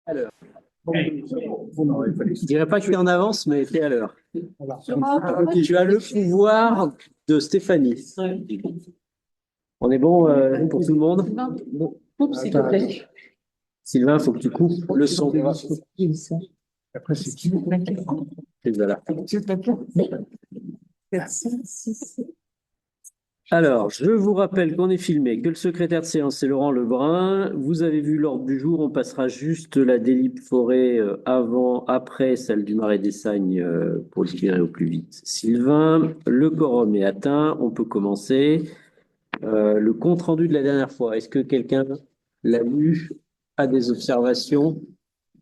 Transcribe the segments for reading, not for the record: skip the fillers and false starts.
Alors, je dirais pas que tu es en avance, mais tu es à l'heure. Tu as le pouvoir de Stéphanie. On est bon pour tout le monde? Oups, s'il te plaît. Sylvain, il faut que tu coupes le son. Après, c'est qui? Et voilà. 400, 6. Alors, je vous rappelle qu'on est filmé, que le secrétaire de séance, c'est Laurent Lebrun. Vous avez vu l'ordre du jour, on passera juste la délib forêt avant, après celle du Marais des Sagnes pour libérer au plus vite Sylvain. Le quorum est atteint, on peut commencer. Le compte-rendu de la dernière fois, est-ce que quelqu'un l'a lu, a des observations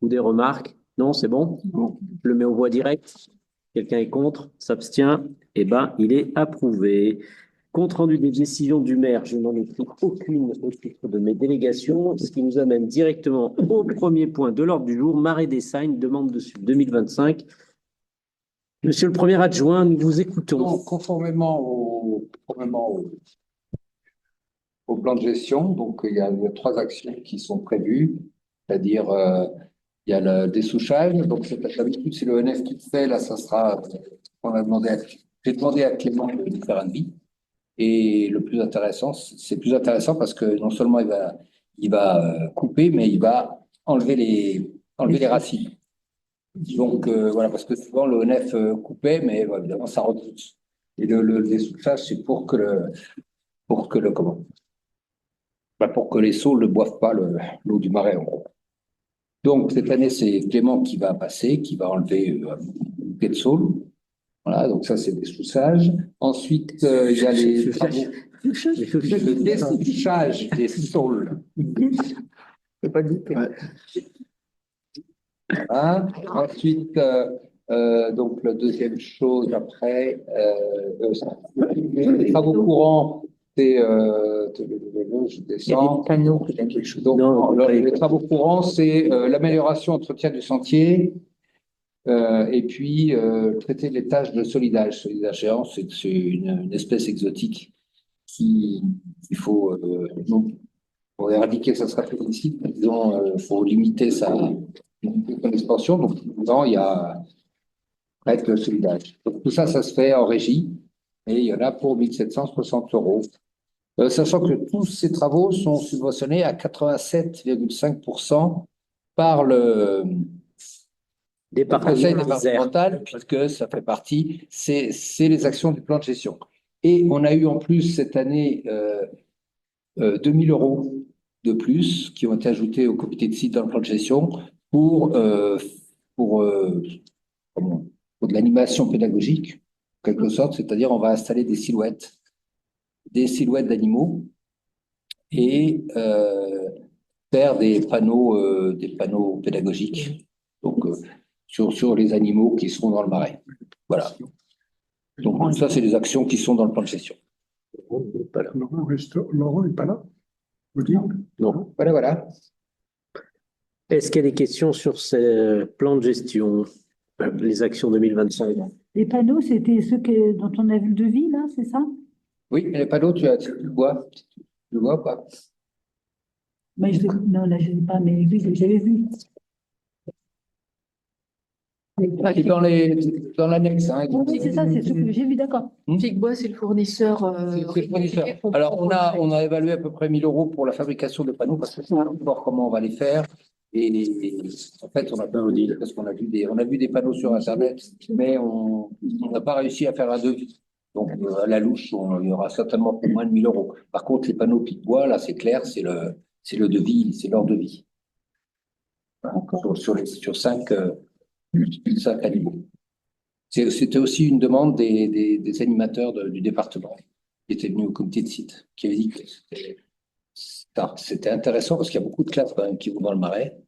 ou des remarques? Non, c'est bon? Je le mets aux voix directes. Quelqu'un est contre, s'abstient? Eh ben, il est approuvé. Compte rendu des décisions du maire, je n'en ai pris aucune au titre de mes délégations, ce qui nous amène directement au premier point de l'ordre du jour, Marais des Sagnes, demande de suite 2025. Monsieur le premier adjoint, nous vous écoutons. Donc, au plan de gestion, donc il y a trois actions qui sont prévues, c'est-à-dire il y a le dessouchage, donc d'habitude c'est le NF qui le fait, là ça sera, j'ai demandé à Clément de faire un devis, et le plus intéressant, c'est plus intéressant parce que non seulement il va couper, mais il va enlever les racines. Donc voilà, parce que souvent le NF coupait, mais évidemment ça repousse. Et le dessouchage, c'est pour que le comment? Pour que les saules ne boivent pas l'eau du marais, en gros. Donc, cette année, c'est Clément qui va passer, qui va enlever un pied de saule. Voilà, donc ça, c'est des soussages. Ensuite, il y a les travaux, le dessouchage des saules. C'est pas goûté. Voilà. Ensuite, donc, la deuxième chose après, les travaux courants, c'est, je descends. Panneaux. Donc, les travaux courants, c'est l'amélioration, entretien du sentier, et puis traiter les tâches de solidage. Solidage géant, c'est une espèce exotique qu'il faut, pour éradiquer sa stratégie, disons, faut limiter son expansion. Donc, dedans, il y a le solidage. Donc, tout ça, ça se fait en régie, et il y en a pour 1760 euros. Sachant que tous ces travaux sont subventionnés à 87,5% par le conseil départemental, puisque ça fait partie, c'est les actions du plan de gestion. Et on a eu en plus cette année 2000 euros de plus qui ont été ajoutés au comité de site dans le plan de gestion pour, pour, euh, pour de l'animation pédagogique, en quelque sorte, c'est-à-dire on va installer des silhouettes d'animaux et faire des panneaux pédagogiques donc, sur les animaux qui seront dans le marais. Voilà. Donc ça, c'est des actions qui sont dans le plan de gestion. Laurent n'est pas là. Vous dites? Non. Voilà. Est-ce qu'il y a des questions sur ce plan de gestion, les actions 2025? Les panneaux, c'était ceux dont on a vu le devis, là, c'est ça? Oui, mais les panneaux, tu le vois. Tu le vois pas? Mais non, là, je ne l'ai pas, mais oui, j'avais vu. C'est dans l'annexe. Hein, Oui, c'est ça, c'est ce que j'ai vu, d'accord. Picbois, c'est le fournisseur. C'est le fournisseur. Alors, on a évalué à peu près 1000 euros pour la fabrication de panneaux parce que c'est voir comment on va les faire. Et en fait, on n'a pas parce qu'on a vu des panneaux sur Internet, mais on n'a pas réussi à faire un devis. Donc, à la louche, il y aura certainement pour moins de 1000 euros. Par contre, les panneaux Picbois, là, c'est clair, c'est le devis, c'est leur devis. Voilà. Sur 5 animaux. C'était aussi une demande des animateurs du département qui étaient venus au comité de site, qui avaient dit que c'était intéressant parce qu'il y a beaucoup de classes quand même qui vont dans le marais,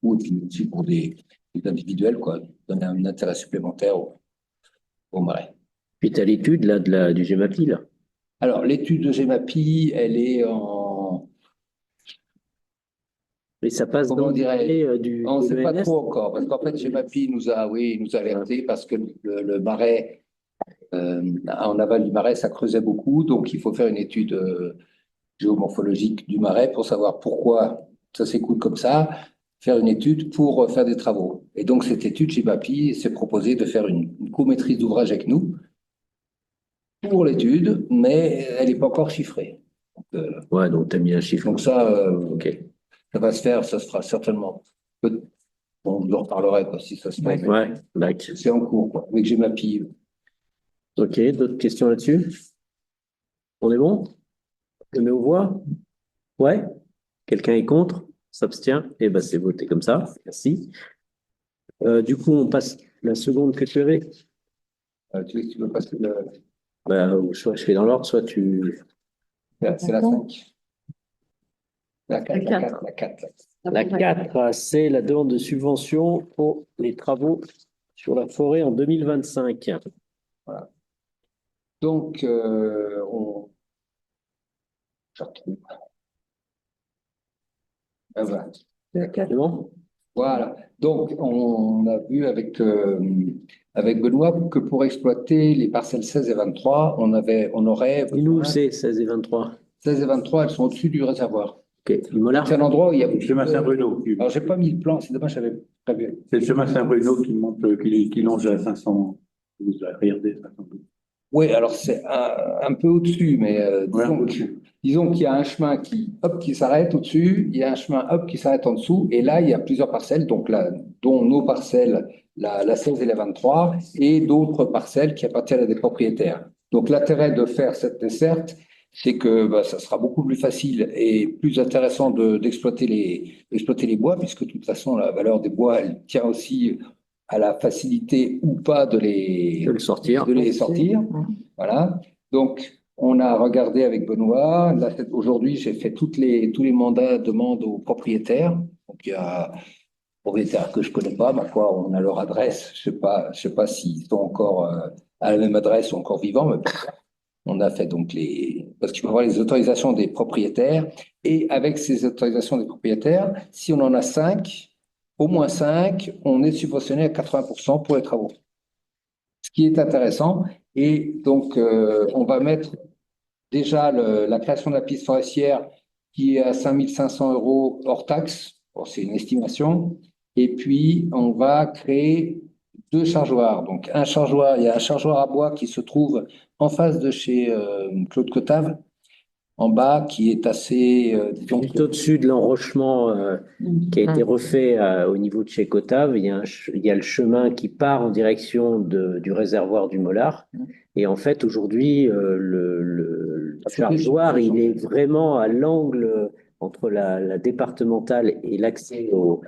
ou aussi pour des individuels, quoi, donner un intérêt supplémentaire au marais. Puis tu as l'étude là, du GEMAPI, là. Alors, l'étude de GEMAPI, elle est en. Mais ça passe Comment dans dirait du on ne sait pas ENS. trop encore, parce qu'en fait, GEMAPI nous a alerté parce que le marais, en aval du marais, ça creusait beaucoup, donc il faut faire une étude géomorphologique du marais pour savoir pourquoi ça s'écoule comme ça. faire une étude pour faire des travaux. Et donc, cette étude, chez Papy s'est proposé de faire une co-maîtrise d'ouvrage avec nous pour l'étude, mais elle n'est pas encore chiffrée. Ouais, donc tu as mis un chiffre. Donc ça, Ok. ça va se faire, ça se fera certainement. On en reparlerait quoi, si ça se fait. mais Ouais, d'accord. c'est en cours, quoi, avec GMAPI. Ok, d'autres questions là-dessus? On est bon? Je mets aux voix? Ouais? Quelqu'un est contre? S'abstient? Eh ben, c'est voté comme ça. Merci. Du coup, on passe la seconde que tu avais. Tu veux passer Bah, soit je fais dans l'ordre, soit tu. c'est la 5. La 4, La la 4, quatre. la 4. La 4, c'est la demande de subvention pour les travaux sur la forêt en 2025. Donc, je retrouve. Ah, voilà. C'est bon? Voilà. Donc, on a vu avec Benoît que pour exploiter les parcelles 16 et 23, on aurait Et nous, besoin. c'est 16 et 23. 16 et 23, elles sont au-dessus du réservoir. Ok, le molar. C'est un endroit où il y a. Le chemin Saint-Bruno. Alors, j'ai pas mis le plan, c'est dommage, j'avais prévu. C'est le chemin Saint-Bruno qui monte, qui longe à 500. Vous avez regardé 500. Oui, alors c'est un peu au-dessus, mais Ouais, disons qu'il y a un chemin qui s'arrête au-dessus, il y a un chemin qui s'arrête en dessous, et là, il y a plusieurs parcelles, donc là, dont nos parcelles, la 16 et la 23, et d'autres parcelles qui appartiennent à des propriétaires. Donc l'intérêt de faire cette desserte, c'est que ça sera beaucoup plus facile et plus intéressant d'exploiter les bois, puisque de toute façon, la valeur des bois, elle tient aussi à la facilité ou pas de De le sortir. les sortir. Voilà. Donc, on a regardé avec Benoît. Là, aujourd'hui, j'ai fait tous les mandats demande aux propriétaires. Donc, il y a des propriétaires que je connais pas, ma foi, on a leur adresse. Je sais pas s'ils sont encore à la même adresse ou encore vivants, mais on a fait donc parce qu'il faut avoir les autorisations des propriétaires. Et avec ces autorisations des propriétaires, si on en a 5, au moins 5, on est subventionné à 80% pour les travaux. Ce qui est intéressant. Et donc, on va mettre déjà la création de la piste forestière qui est à 5 500 € hors taxe. Bon, c'est une estimation. Et puis, on va créer 2 chargeoirs. Donc, il y a un chargeoir à bois qui se trouve en face de chez Claude Cotave, en bas, qui est assez. Juste au-dessus de l'enrochement qui a été refait au niveau de chez Cotave, il y a le chemin qui part en direction du réservoir du Molar. Et en fait, aujourd'hui, le chargeoir, il est vraiment à l'angle entre la départementale et l'accès au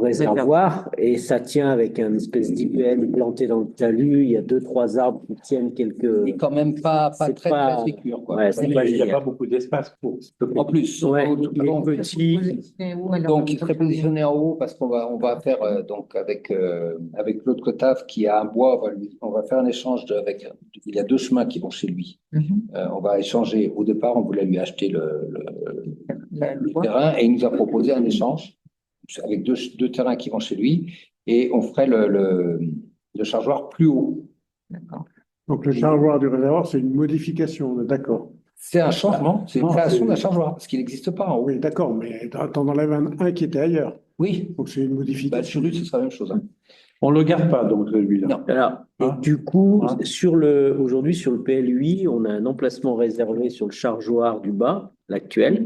réservoir, et ça tient avec un espèce d'IPN planté dans le talus. Il y a 2, 3 arbres qui tiennent quelques. C'est quand même pas C'est très, pas- très sécure, quoi. Ouais, c'est Il pas n'y a génial. pas beaucoup d'espace pour. En plus, Ouais, il est donc, petit. donc, il serait positionné en haut parce on va faire donc avec Claude Cotave qui a un bois, on va faire un échange il y a 2 chemins qui vont chez lui. On va échanger. Au départ, on voulait lui acheter le terrain et il nous a proposé un échange avec deux terrains qui vont chez lui et on ferait le chargeoir plus haut. Donc le chargeoir du réservoir, c'est une modification, on est d'accord. C'est un changement, c'est une Non, création c'est- d'un chargeoir parce qu'il n'existe pas en haut. Oui, d'accord, mais t'en enlèves un qui était ailleurs. Oui, Donc c'est une bah, modification. sur lui, ce sera la même chose. Hein. On ne le garde pas, donc, celui-là. Non. Alors, et Hein? du coup, Hein? aujourd'hui, sur le PLUI, on a un emplacement réservé sur le chargeoir du bas, l'actuel.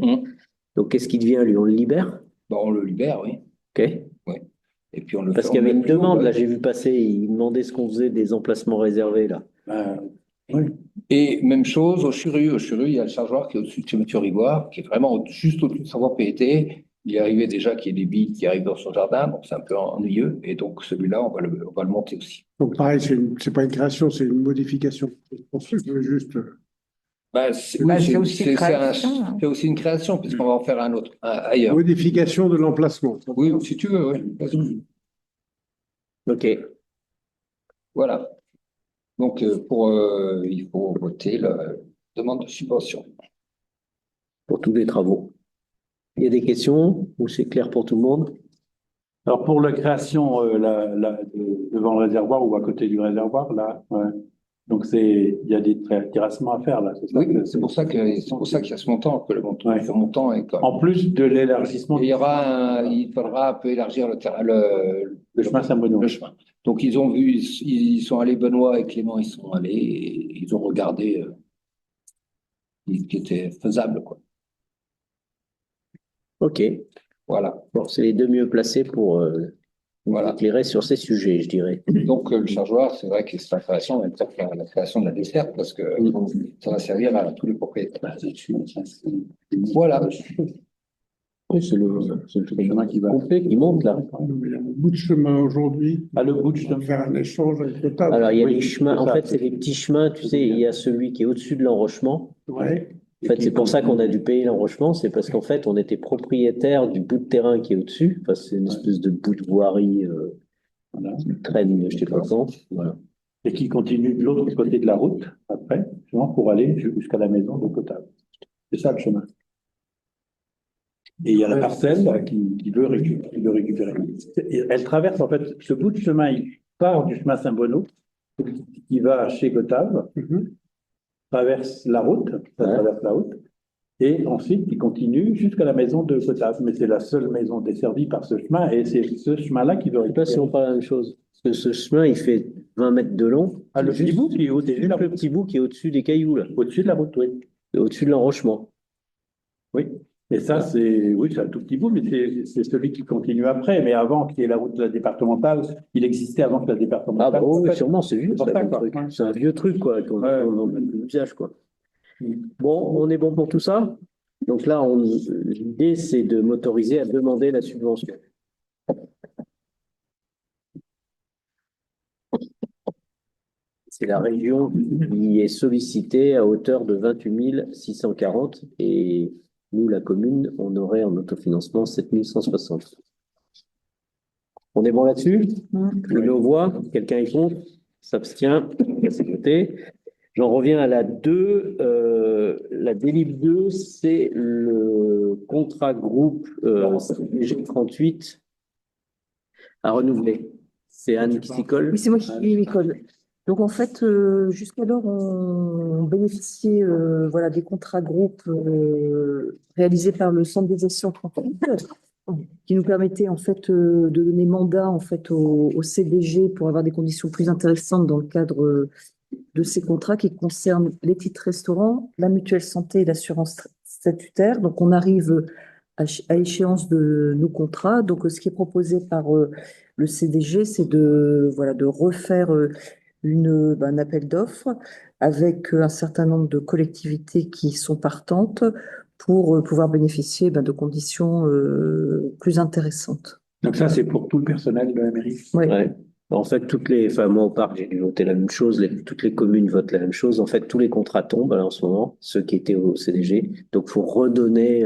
Donc, qu'est-ce qui devient, lui? On le libère? Bon, on le libère, oui. OK. Et puis on le Parce fait. qu'il y on avait le une met plus haut, demande, ouais. là, j'ai vu passer, il demandait ce qu'on faisait des emplacements réservés, là. Oui. Et même chose au Churu. Au Churu, il y a le chargeoir qui est au-dessus de chez Mathieu Rivoire, qui est vraiment juste au-dessus de savoir PET. Il est arrivé déjà qu'il y ait des billes qui arrivent dans son jardin, donc c'est un peu ennuyeux. Et donc celui-là, on va le monter aussi. Donc pareil, c'est pas une création, c'est une modification. Pour ceux qui veulent juste. c'est aussi une création, hein. c'est aussi une création, puisqu'on va en faire un autre, ailleurs. Modification de l'emplacement. Oui, si tu veux, oui. OK. Voilà. Donc, il faut voter la demande de subvention. Pour tous les travaux. Il y a des questions ou c'est clair pour tout le monde? Alors, pour la création devant le réservoir ou à côté du réservoir, là, ouais. Donc, il y a des terrassements à faire, là, c'est ça? Oui, c'est pour ça qu'il y a ce montant, que le montant, Ouais. ce montant est quand même. En plus de l'élargissement Il faudra un peu élargir le chemin Saint-Benoît. le chemin. Donc, ils sont allés, Benoît et Clément, ils sont allés et ils ont regardé ce qui était faisable, quoi. Ok. Voilà. Bon, c'est les deux mieux placés pour nous Voilà. éclairer sur ces sujets, je dirais. Donc, le chargeoir, c'est vrai que c'est intéressant, même peut-être la création de la desserte, parce que ça va servir à tous les propriétaires. Voilà. Oui, c'est le chemin qui va complet, qui monte là. Il y a un bout de chemin aujourd'hui. Ah, le bout de On va chemin. faire un échange avec le table. Alors, il y a Oui, des chemins, c'est en ça. fait, c'est des petits chemins, tu sais, il y a celui qui est au-dessus de l'enrochement. Ouais. En fait, c'est pour ça qu'on a dû payer l'enrochement, c'est parce qu'en fait, on était propriétaire du bout de terrain qui est au-dessus. Enfin, c'est une espèce de bout de voirie Voilà. qui traîne, je sais pas quand. Voilà. Et qui continue de l'autre côté de la route, après, justement, pour aller jusqu'à la maison de Cotable. C'est ça le chemin. Et il y a la parcelle là, qui veut récupérer. Et elle traverse, en fait, ce bout de chemin, il part du chemin Saint-Benoît, qui va chez Cotable, traverse la route, ça Ouais. traverse la route, et ensuite il continue jusqu'à la maison de Cotable. Mais c'est la seule maison desservie par ce chemin, et c'est ce chemin-là qui veut Je sais pas si on parle de la même chose. Parce que ce chemin, il fait 20 mètres de long. Ah, le C'est petit bout qui est c'est juste le petit bout qui est au-dessus des cailloux, là. au-dessus de la route, oui. Au-dessus de l'enrochement. Oui. Et ça, c'est un tout petit bout, mais c'est celui qui continue après. Mais avant qu'il y ait la route de la départementale, il existait avant que la Ah, départementale. bah oui, En fait, sûrement, c'est vieux, c'est pour ça, ça, comme quoi. truc. Ouais. C'est un vieux truc, quoi, qu'on Ouais. n'a plus d'usage, quoi. Bon, on est bon pour tout ça? Donc là, l'idée, c'est de m'autoriser à demander la subvention. C'est la région qui est sollicitée à hauteur de 28 640 et nous, la commune, on aurait en autofinancement 7 160. On est bon là-dessus? Je le mets aux voix. Quelqu'un est contre? S'abstient? C'est voté. J'en reviens à la 2. La délib 2, c'est le contrat groupe G38 à renouveler. C'est Anne qui s'y colle. Oui, c'est moi qui m'y colle. Donc en fait, jusqu'alors, on bénéficiait voilà, des contrats groupes réalisés par le Centre des actions transfrontalières, qui nous permettaient en fait de donner mandat en fait au CDG pour avoir des conditions plus intéressantes dans le cadre de ces contrats qui concernent les titres restaurants, la mutuelle santé et l'assurance statutaire. Donc on arrive à échéance de nos contrats. Donc ce qui est proposé par le CDG, c'est voilà, de refaire un appel d'offres avec un certain nombre de collectivités qui sont partantes pour pouvoir bénéficier de conditions plus intéressantes. Donc ça, c'est pour tout le personnel de la mairie. Oui. Ouais. En fait, enfin, moi au parc, j'ai dû voter la même chose, toutes les communes votent la même chose. En fait, tous les contrats tombent là, en ce moment, ceux qui étaient au CDG. Donc, il faut redonner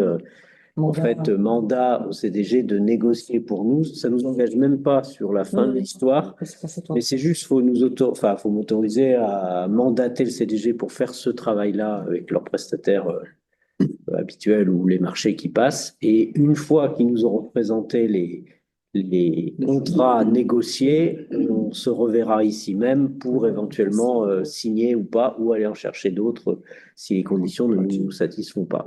mandat au CDG de négocier pour nous. Ça nous engage même pas sur la fin de l'histoire, mais c'est juste, faut m'autoriser à mandater le CDG pour faire ce travail-là avec leurs prestataires habituels ou les marchés qui passent. Et une fois qu'ils nous auront présenté les contrats négociés, on se reverra ici même pour éventuellement signer ou pas, ou aller en chercher d'autres si les conditions ne nous satisfont pas.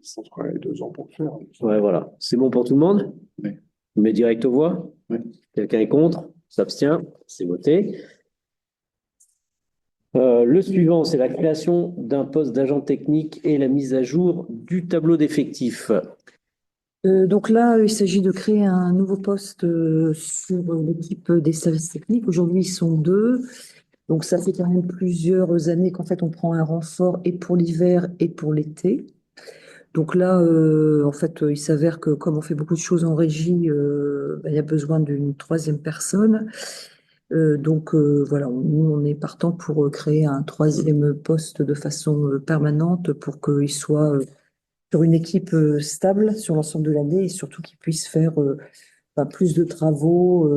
Je pense qu'on a 2 ans pour le faire. Ouais, voilà. C'est bon pour tout le monde? Oui. On met direct aux voix? Oui. Quelqu'un est contre? S'abstient? C'est voté. Le suivant, c'est la création d'un poste d'agent technique et la mise à jour du tableau d'effectifs. Donc là, il s'agit de créer un nouveau poste sur l'équipe des services techniques. Aujourd'hui, ils sont 2. Donc ça fait quand même plusieurs années qu'en fait, on prend un renfort et pour l'hiver et pour l'été. Donc là, en fait, il s'avère que comme on fait beaucoup de choses en régie, il y a besoin d'une 3e personne. Donc voilà, nous, on est partant pour créer un 3e poste de façon permanente pour qu'il soit sur une équipe stable sur l'ensemble de l'année et surtout qu'il puisse faire plus de travaux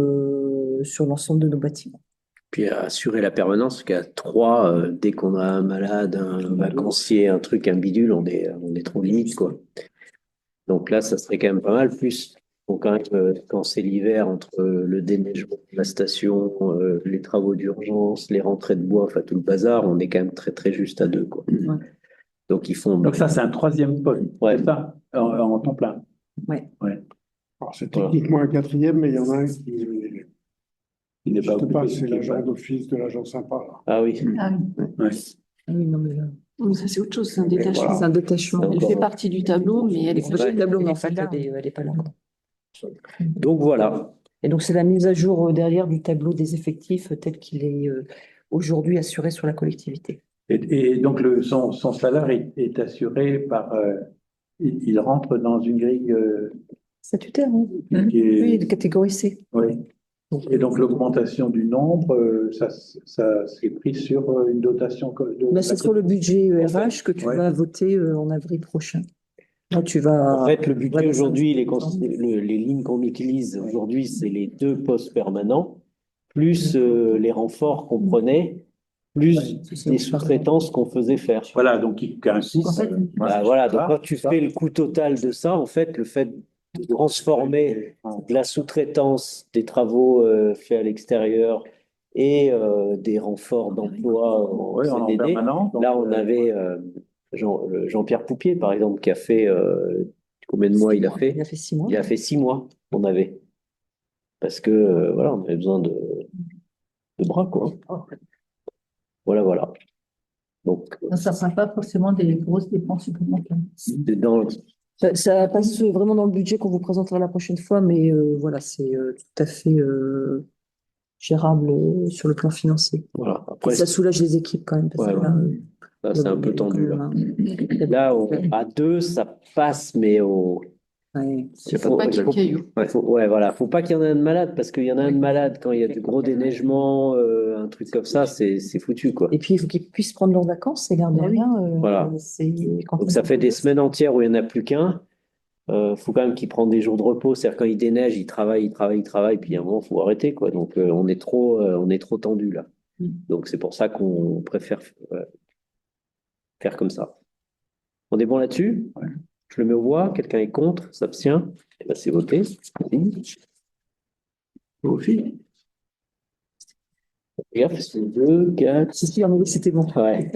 sur l'ensemble de nos bâtiments. Puis assurer la permanence, parce qu'à 3, dès qu'on a un malade, un vacancier, un truc, un bidule, on est trop limite, quoi. Donc là, ça serait quand même pas mal. Plus Donc, quand même, quand c'est l'hiver, entre le déneigement de la station, les travaux d'urgence, les rentrées de bois, enfin tout le bazar, on est quand même très très juste à deux, quoi. Ouais. Donc, ils font. Donc ça, c'est un troisième poste, Ouais. c'est ça, en temps plein. Ouais. Alors, c'est techniquement un quatrième, mais il y en a un qui Il n'est pas n'existe pas, occupé, c'est qui est l'agent pas- d'office de l'agent sympa, là. Ah oui. Ah Ouais. Oui, non, mais là, oui, ça c'est autre chose, c'est un Mais détachement. voilà. c'est un détachement. Elle fait partie du tableau, mais elle est C'est le tableau, mais en fait, pas là. elle est pas là. Donc, voilà. Et donc, c'est la mise à jour derrière du tableau des effectifs tel qu'il est aujourd'hui assuré sur la collectivité. Et donc son salaire est assuré par, il rentre dans une grille Statutaire, oui. qui est, Oui, de catégorie C. oui. Et donc l'augmentation du nombre, ça c'est pris sur une dotation C'est sur le budget RH que tu Ouais. vas voter en avril prochain. Là, tu vas. En fait, le budget Ouais, aujourd'hui, les lignes qu'on utilise aujourd'hui, c'est les 2 postes permanents, plus les renforts qu'on prenait, plus les sous-traitances qu'on faisait faire. Voilà, donc il y a un coût. Voilà, donc quand tu fais le coût total de ça, en fait, le fait de transformer de la sous-traitance des travaux faits à l'extérieur et des renforts d'emploi en Ouais, en CDD, permanent. Donc, là, on avait Jean-Pierre Poupier, par exemple, qui a fait combien de mois il a fait? Il a fait 6 mois. Il a fait 6 mois, on avait. Parce que, voilà, on avait besoin de bras, quoi. Voilà. Donc, Ça ne sera pas forcément des grosses dépenses supplémentaires. dans, Ça passe vraiment dans le budget qu'on vous présentera la prochaine fois, mais voilà, c'est tout à fait gérable sur le plan financier. voilà. Et Après, ça soulage les équipes quand même. Parce Ouais, que là, là, c'est un peu tendu, là. Là, À 2, ça passe, mais ouais. Faut pas qu'il y ait caillou. Voilà. Faut pas qu'il y en ait un de malade, parce qu'il y en a un de malade quand il y a du gros déneigement, un truc comme ça, c'est foutu, quoi. Et puis, il faut qu'ils puissent prendre leurs vacances, c'est l'air de rien. Voilà. Donc, ça fait des semaines entières où il n'y en a plus qu'un. Faut quand même qu'il prenne des jours de repos. C'est-à-dire, quand il déneige, il travaille, puis à un moment, il faut arrêter, quoi. Donc, on est trop tendu, là. Donc, c'est pour ça qu'on préfère faire comme ça. On est bon là-dessus? Je le mets aux voix. Quelqu'un est contre? S'abstient? Eh ben, c'est voté. Regarde, c'est 2, 4. C'était bon. Ouais.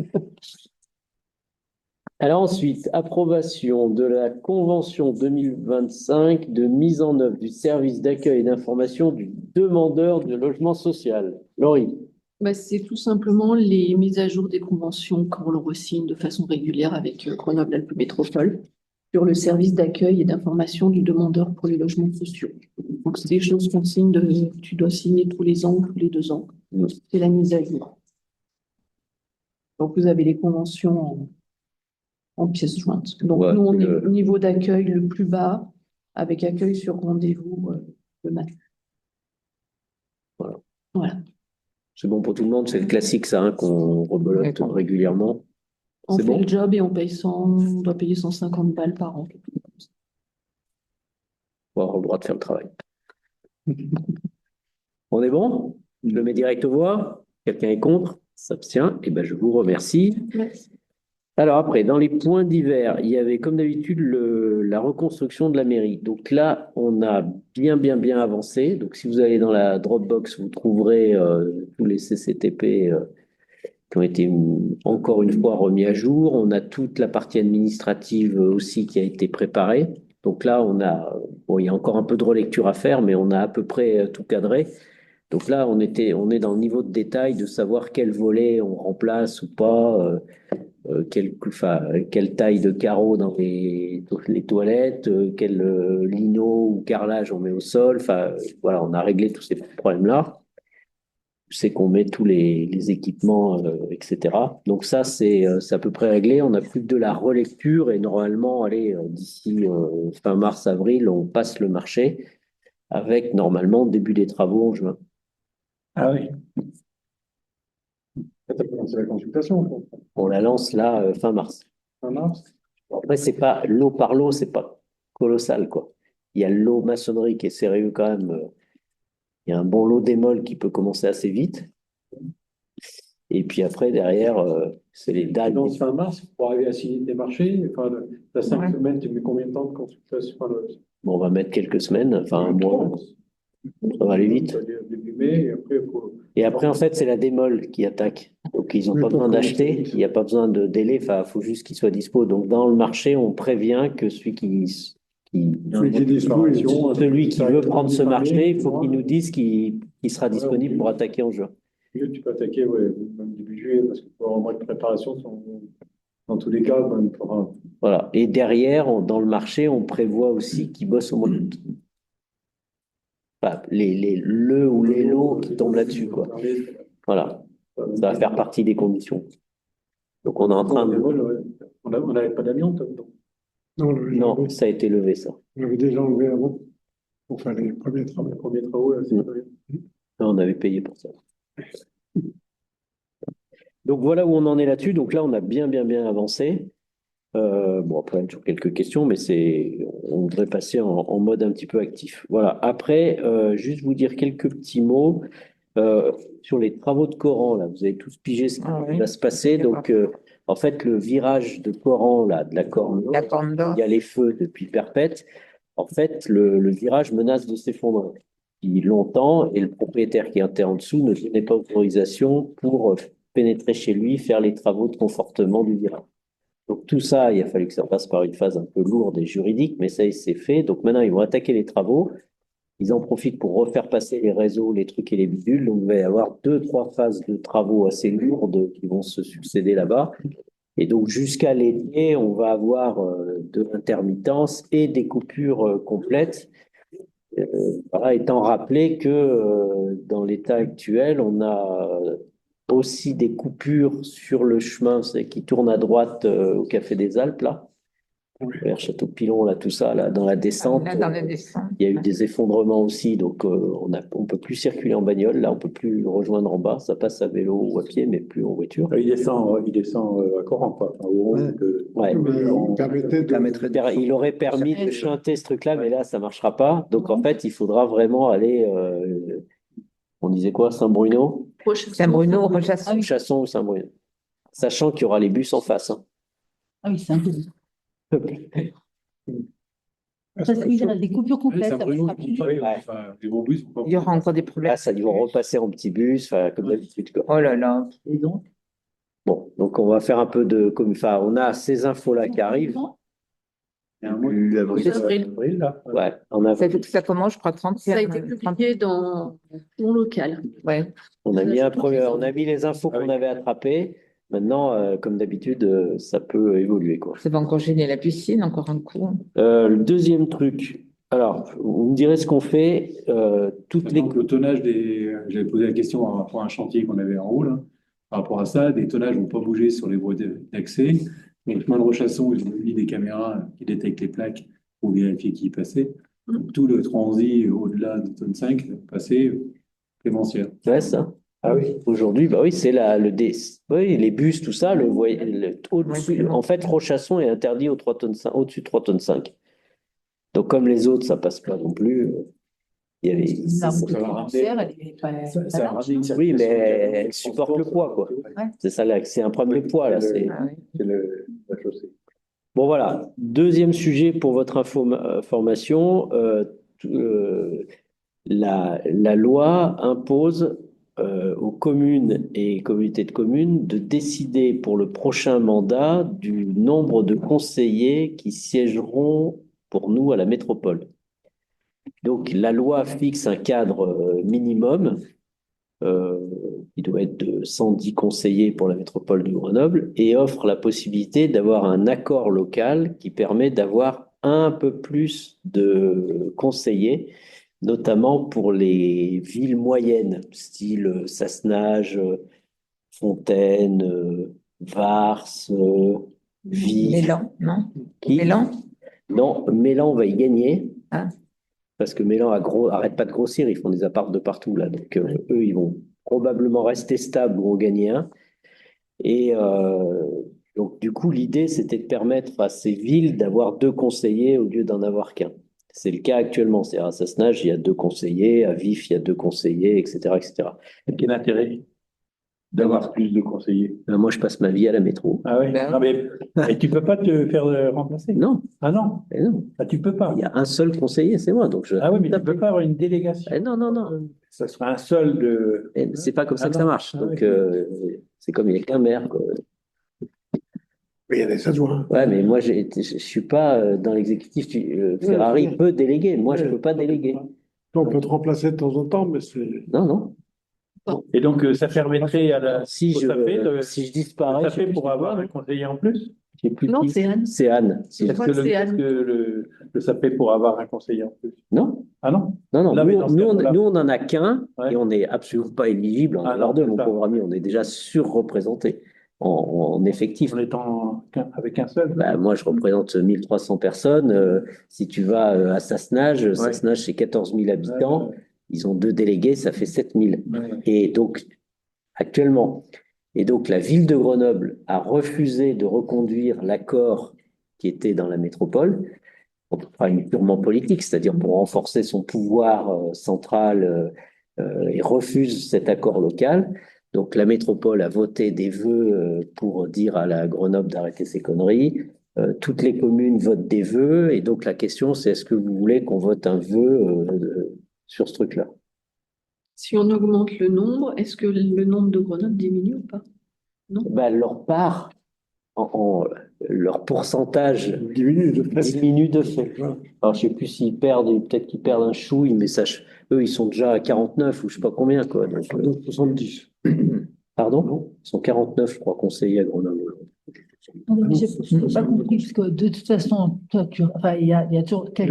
Alors ensuite, approbation de la convention 2025 de mise en œuvre du service d'accueil et d'information du demandeur de logement social. Laurie. C'est tout simplement les mises à jour des conventions qu'on le re-signe de façon régulière avec Grenoble-Alpes Métropole sur le service d'accueil et d'information du demandeur pour les logements sociaux. Donc, c'est des choses qu'on signe, tu dois signer tous les ans, tous les 2 ans. C'est la mise à jour. Donc, vous avez les conventions en pièces jointes. Donc, Ouais, nous, on est au niveau d'accueil le plus bas, avec accueil sur rendez-vous le matin. Voilà. C'est bon pour tout le monde, c'est le classique ça, hein, qu'on rebelote régulièrement. On C'est fait bon? le job et on doit payer 150 balles par an. On va avoir le droit de faire le travail. On est bon? Je le mets direct aux voix. Quelqu'un est contre? S'abstient? Eh ben, je vous remercie. Merci. Alors après, dans les points divers, il y avait comme d'habitude la reconstruction de la mairie. Donc là, on a bien avancé. Donc si vous allez dans la Dropbox, vous trouverez tous les CCTP qui ont été encore une fois remis à jour. On a toute la partie administrative aussi qui a été préparée. Donc là, il y a encore un peu de relecture à faire, mais on a à peu près tout cadré. Donc là, on est dans le niveau de détail de savoir quel volet on remplace ou pas. Quelle taille de carreaux dans les toilettes, quel lino ou carrelage on met au sol. Voilà, on a réglé tous ces problèmes-là. C'est qu'on met tous les équipements, etc. Donc ça, c'est à peu près réglé. On n'a plus que de la relecture et normalement, d'ici fin mars, avril, on passe le marché avec normalement début des travaux en juin. Ah oui. C'est la consultation. On la lance là fin mars. Fin mars. Après, c'est pas lot par lot, c'est pas colossal, quoi. Il y a le lot maçonnerie qui est sérieux quand même. Il y a un bon lot d'émol qui peut commencer assez vite. Et puis après, derrière, c'est les dalles. Dans fin mars, pour arriver à signer des marchés, la 5 semaines, tu mets combien de temps de consultation? Bon, on va mettre quelques semaines, enfin un mois, ça va aller vite. Début mai, et après, Et après, en fait, c'est la démol qui attaque. Donc, ils n'ont Oui, pas pour besoin commencer d'acheter, vite. il n'y a pas besoin de délai, il faut juste qu'il soit dispo. Donc, dans le marché, on prévient que celui celui qui veut prendre ce marché, il faut qu'il nous dise qu'il sera disponible pour attaquer en juin. Tu peux attaquer, ouais, même début juillet, parce qu'il faut avoir un mois de préparation. Dans tous les cas, ben, il faudra. Voilà. Et derrière, dans le marché, on prévoit aussi qu'ils bossent au mois d'août. Enfin, le ou les lots qui tombent là-dessus, quoi. Voilà. Ça va faire partie des conditions. Donc, on est en train de. On n'avait pas d'amiante dedans. Non, Non, ça a été levé, ça. on l'avait déjà enlevé avant pour faire les premiers travaux. Les premiers travaux, c'est pas bien. Là, on avait payé pour ça. Donc, voilà où on en est là-dessus. Donc, là, on a bien avancé. Bon, après, il y a toujours quelques questions, mais on devrait passer en mode un petit peu actif. Voilà. Après, juste vous dire quelques petits mots sur les travaux de Coran. Là, vous avez tous pigé ce qui va se passer. Donc, en fait, le virage de Coran, là, de la Corne Nord, il y a les feux depuis Perpète. En fait, le virage menace de s'effondrer depuis longtemps et le propriétaire qui était en dessous ne donnait pas autorisation pour pénétrer chez lui, faire les travaux de confortement du virage. Donc tout ça, il a fallu que ça passe par une phase un peu lourde et juridique, mais ça, c'est fait. Donc maintenant, ils vont attaquer les travaux. Ils en profitent pour refaire passer les réseaux, les trucs et les bidules. Donc il va y avoir 2-3 phases de travaux assez lourdes qui vont se succéder là-bas. Et donc jusqu'à l'été, on va avoir de l'intermittence et des coupures complètes. Voilà, étant rappelé que dans l'état actuel, on a aussi des coupures sur le chemin qui tourne à droite au Café des Alpes, là, vers Château-Pilon, là, tout ça, là, dans la descente. Là, dans la descente. Il y a eu des effondrements aussi, donc on peut plus circuler en bagnole, là, on peut plus le rejoindre en bas, ça passe à vélo ou à pied, mais plus en voiture. Il descend à Coran, quoi. Enfin, au haut Ouais. Il aurait permis de chanter ce truc-là, mais là, ça marchera pas. Donc, en fait, il faudra vraiment aller, on disait quoi, Saint-Bruno? Saint-Bruno, Rochasson. Chasson ou Saint-Bruno. Sachant qu'il y aura les bus en face. Hein. Ah oui, c'est un peu. Il y a des coupures complètes. Il y aura encore des problèmes. Là, ça, ils vont repasser en petit bus, comme d'habitude. Oh là là. Et donc? Bon, donc on va faire un peu de. Enfin, on a ces infos-là qui arrivent. Avril, là. Ouais, on a. Ça commence, je crois, 30. Ça a été publié dans mon local. Ouais. On a mis les infos qu'on avait attrapées. Maintenant, comme d'habitude, ça peut évoluer, quoi. Ça va encore gêner la piscine, encore un coup. Le deuxième truc. Alors, vous me direz ce qu'on fait. Le tonnage j'avais posé la question par rapport à un chantier qu'on avait en haut, là. Par rapport à ça, des tonnages vont pas bouger sur les voies d'accès. Donc, le chemin de Rochasson, ils ont mis des caméras qui détectent les plaques pour vérifier qui y passait. Donc, tout le transit au-delà de tonne 5 passait Clémentière. Ouais, ça. Ah oui. Aujourd'hui, bah oui, c'est oui, les bus, tout ça, au-dessus. En fait, Rochasson est interdit au-dessus de 3 tonnes 5. Donc, comme les autres, ça passe pas non plus. Il y avait, oui, mais elle supporte le poids, quoi. Ouais. C'est ça, c'est un problème de poids, là. C'est la chaussée. Bon, voilà. Deuxième sujet pour votre information. La loi impose aux communes et communautés de communes de décider pour le prochain mandat du nombre de conseillers qui siégeront pour nous à la métropole. Donc, la loi fixe un cadre minimum qui doit être de 110 conseillers pour la métropole de Grenoble et offre la possibilité d'avoir un accord local qui permet d'avoir un peu plus de conseillers, notamment pour les villes moyennes, style Sassenage, Fontaine, Vars, Vif. Mélan, non? Qui? Mélan? Non, Mélan va y gagner. Ah. Parce que Mélan arrête pas de grossir, ils font des apparts de partout là. Donc eux, ils vont probablement rester stables ou en gagner un. Et donc du coup, l'idée, c'était de permettre à ces villes d'avoir 2 conseillers au lieu d'en avoir qu'un. C'est le cas actuellement. C'est-à-dire à Sassenage, il y a 2 conseillers, à Vif, il y a 2 conseillers, etc., etc. Quel intérêt? d'avoir plus de conseillers. Moi, je passe ma vie à la métro. Ah oui. Ben Non, mais tu peux pas te faire remplacer. Non, Ah non, non. tu peux pas. Il y a un seul conseiller, c'est moi. Donc Ah oui, mais tu peux pas avoir une délégation. Non. Ça sera un seul de. C'est pas comme ça que ça marche. Ah Donc, oui. c'est comme il n'y a qu'un maire, quoi. Mais il y a des adjoints. Ouais, mais moi, je suis pas dans l'exécutif. Ferrari peut déléguer. Moi, je peux pas déléguer. On peut te remplacer de temps en temps, mais c'est. Non. Et donc, ça permettrait à la. Si je disparais, Ça fait pour avoir un conseiller en plus. j'ai plus Non, qui. c'est Anne. C'est Anne. Je crois que c'est Est-ce Anne. que le SAPé pour avoir un conseiller en plus? Non. Ah non? Non. Là, mais dans ce Nous, cas-là. on n'en a qu'un Ouais. et on n'est absolument pas éligible en Ah avoir non, deux, c'est mon ça. pauvre ami. On est déjà surreprésenté en effectif. En étant avec un seul. Bah, moi, je représente 1300 personnes. Si tu vas à Sassenage, Sassenage, c'est 14 000 habitants. Ouais. Ils ont 2 délégués, ça fait 7 000. Ouais. Et donc, actuellement, la ville de Grenoble a refusé de reconduire l'accord qui était dans la métropole, enfin, purement politique, c'est-à-dire pour renforcer son pouvoir central et refuse cet accord local. Donc la métropole a voté des vœux pour dire à la Grenoble d'arrêter ses conneries. Toutes les communes votent des vœux et donc la question c'est est-ce que vous voulez qu'on vote un vœu sur ce truc-là? Si on augmente le nombre, est-ce que le nombre de Grenoble diminue ou pas? Non. Ben, leur part, leur pourcentage Diminue de fait. diminue de fait. Voilà. Alors je sais plus s'ils perdent, peut-être qu'ils perdent un chouille, mais eux ils sont déjà à 49 ou je sais pas combien quoi. Donc, 70. pardon? Ils sont 49 je crois conseillers à Grenoble. Je n'ai pas compris, parce que de toute façon, toi, il y a toujours quelqu'un.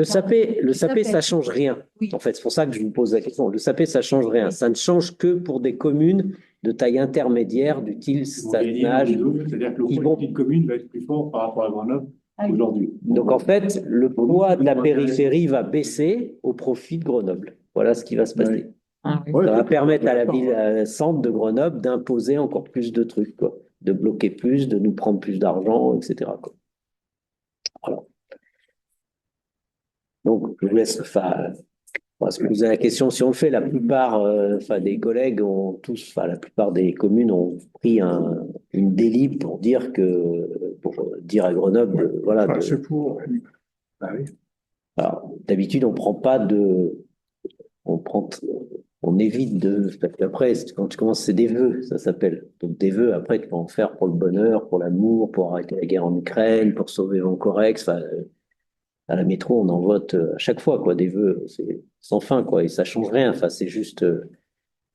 Le SAPé, ça change rien. Oui. En fait, c'est pour ça que je vous pose la question. Le SAPé, ça change rien. Ça ne change que pour des communes de taille intermédiaire, du style Sassenage. C'est-à-dire que le Ils poids vont- d'une commune va être plus fort par rapport à Grenoble Ah oui. aujourd'hui. Donc en fait, le poids de la périphérie va baisser au profit de Grenoble. Voilà ce qui va se passer. Ah oui. Ça va permettre à la ville centre de Grenoble d'imposer encore plus de trucs, quoi. De bloquer plus, de nous prendre plus d'argent, etc., quoi. Voilà. Donc, je vous laisse, on va se poser la question si on le fait. La plupart des collègues ont tous, la plupart des communes ont pris une délib pour dire à Grenoble, voilà. Enfin, c'est pour. Ah oui. Alors, d'habitude, on évite parce qu'après, quand tu commences, c'est des vœux, ça s'appelle. Donc, des vœux, après, tu peux en faire pour le bonheur, pour l'amour, pour arrêter la guerre en Ukraine, pour sauver Vancorex. À la métro, on en vote à chaque fois, quoi, des vœux. C'est sans fin, quoi, et ça change rien. Enfin, c'est juste,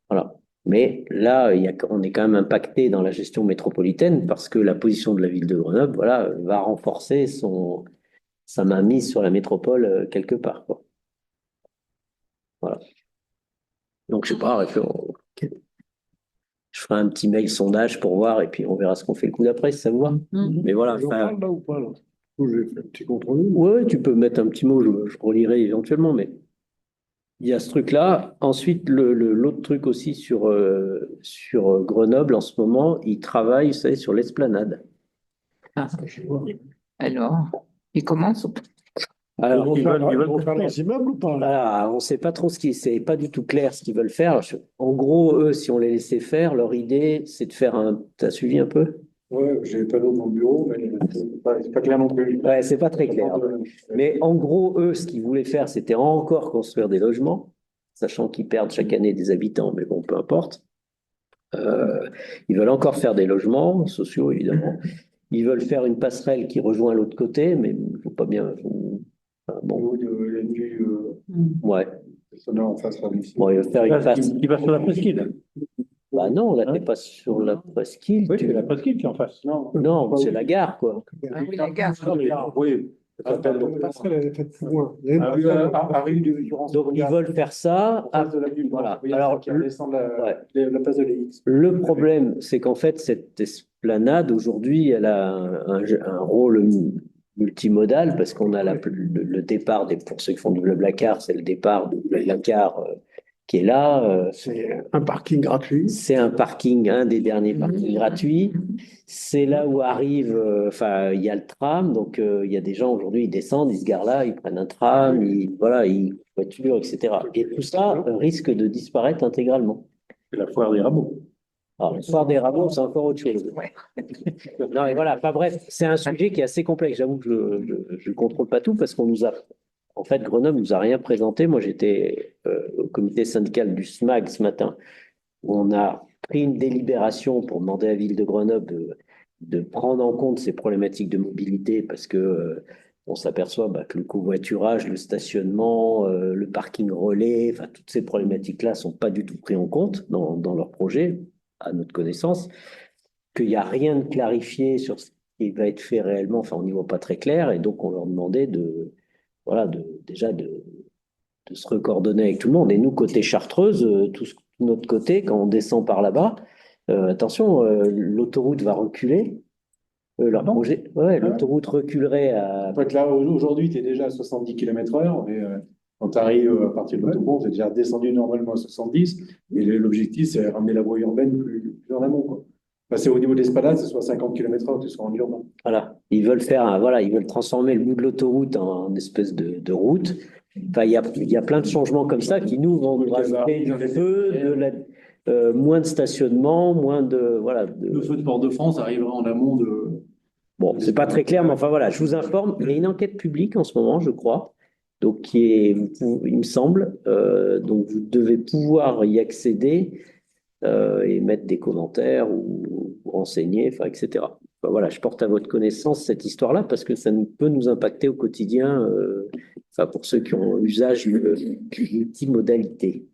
voilà. Mais là, on est quand même impacté dans la gestion métropolitaine parce que la position de la ville de Grenoble, voilà, va renforcer sa mainmise sur la métropole quelque part, quoi. Voilà. Donc, je sais pas, je ferai un petit mail sondage pour voir et puis on verra ce qu'on fait le coup d'après, si ça vous va. Mais voilà, J'en parle là ou pas là? J'ai fait un petit compte-rendu. ouais, tu peux mettre un petit mot, je relirai éventuellement, mais il y a ce truc-là. Ensuite, l'autre truc aussi sur Grenoble, en ce moment, ils travaillent, vous savez, sur l'esplanade. Ah. Alors, ils commencent. Alors, Ils vont faire leurs immeubles ou pas là? voilà, on ne sait pas trop c'est pas du tout clair ce qu'ils veulent faire. En gros, eux, si on les laissait faire, leur idée, c'est de faire t'as suivi un peu? Ouais, j'ai les panneaux dans le bureau, mais c'est pas clair non plus. Ouais, c'est pas très clair. Mais en gros, eux, ce qu'ils voulaient faire, c'était encore construire des logements, sachant qu'ils perdent chaque année des habitants, mais bon, peu importe. Ils veulent encore faire des logements sociaux, évidemment. Ils veulent faire une passerelle qui rejoint l'autre côté, mais il ne faut pas bien. Enfin, bon, ouais. En face, Bon, ils veulent faire une passerelle. Qui va sur la presqu'île. Bah non, là, t'es pas sur la presqu'île. Oui, c'est la presqu'île qui est en face. Non, c'est la gare, quoi. Ah oui, la gare. Oui, La passerelle, elle est faite plus loin. Il y a une passerelle. Donc, ils veulent faire ça. Voilà. Alors, la place de l'EX. le problème, c'est qu'en fait, cette esplanade, aujourd'hui, elle a un rôle multimodal parce qu'on a le départ, pour ceux qui font du Blablacar, c'est le départ de Blablacar qui est là. C'est un parking gratuit. C'est un parking, un des derniers parkings gratuits. C'est là où arrive, il y a le tram, donc il y a des gens aujourd'hui, ils descendent, ils se garent là, ils prennent un tram, ils voiturent, etc. Et tout ça risque de disparaître intégralement. C'est la foire des rameaux. Alors, le soir des rameaux, c'est encore autre chose. Non, et voilà, enfin bref, c'est un sujet qui est assez complexe. J'avoue que je ne contrôle pas tout parce qu'on nous a. En fait, Grenoble nous a rien présenté. Moi, j'étais au comité syndical du SMAG ce matin, où on a pris une délibération pour demander à la ville de Grenoble de prendre en compte ces problématiques de mobilité parce que on s'aperçoit que le covoiturage, le stationnement, le parking relais, enfin toutes ces problématiques-là sont pas du tout pris en compte dans leur projet, à notre connaissance, qu'il n'y a rien de clarifié sur ce qui va être fait réellement, enfin on n'y voit pas très clair, et donc on leur demandait déjà de se recoordonner avec tout le monde. Et nous, côté Chartreuse, tout notre côté, quand on descend par là-bas, attention, l'autoroute va reculer. Leur projet, ouais, l'autoroute reculerait à. En fait, là, aujourd'hui, tu es déjà à 70 km/h, et quand tu arrives à partir de l'autopont, tu es déjà descendu normalement à 70, et l'objectif, c'est ramener la voie urbaine plus en amont, quoi. Passer au niveau de l'esplanade, c'est soit 50 km/h, tu seras en urbain. Voilà, ils veulent transformer le bout de l'autoroute en espèce de route. Enfin, il y a plein de changements comme ça qui nous vont nous rajouter du feu, moins de stationnement, moins de. Voilà, Le feu de Port-de-France arrivera en amont de. Bon, c'est pas très clair, mais enfin voilà, je vous informe, il y a une enquête publique en ce moment, je crois, donc il me semble, donc vous devez pouvoir y accéder et mettre des commentaires ou renseigner, enfin, etc. Enfin, voilà, je porte à votre connaissance cette histoire-là parce que ça peut nous impacter au quotidien, enfin, pour ceux qui ont usage de multimodalité.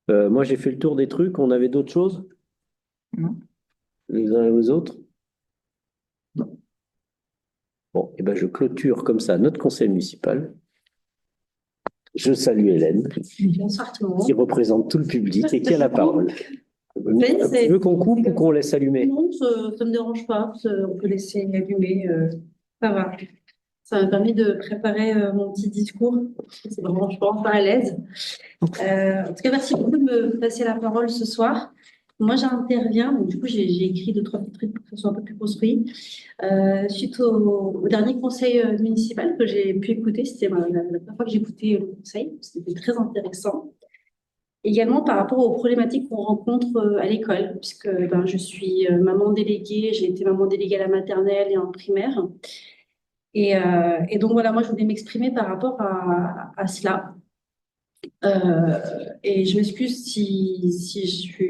Moi, j'ai fait le tour des trucs, on avait d'autres choses? Non. Les uns et les autres? Non. Bon, et ben je clôture comme ça notre conseil municipal. Je salue Hélène, Bonsoir tout le monde. qui représente tout le public et qui a la parole. Tu veux qu'on coupe ou qu'on laisse allumer? Non, ça ne me dérange pas. On peut laisser allumer. Ça va. Ça m'a permis de préparer mon petit discours. C'est vraiment, je pense, pas à l'aise. En tout cas, merci beaucoup de me passer la parole ce soir. Moi, j'interviens. Donc, du coup, j'ai écrit 2-3 petits trucs pour que ce soit un peu plus construit. Suite au dernier conseil municipal que j'ai pu écouter, c'était la première fois que j'écoutais le conseil. C'était très intéressant. Également par rapport aux problématiques qu'on rencontre à l'école, puisque je suis maman déléguée, j'ai été maman déléguée à la maternelle et en primaire. Et donc voilà, moi je voulais m'exprimer par rapport à cela. Et je m'excuse si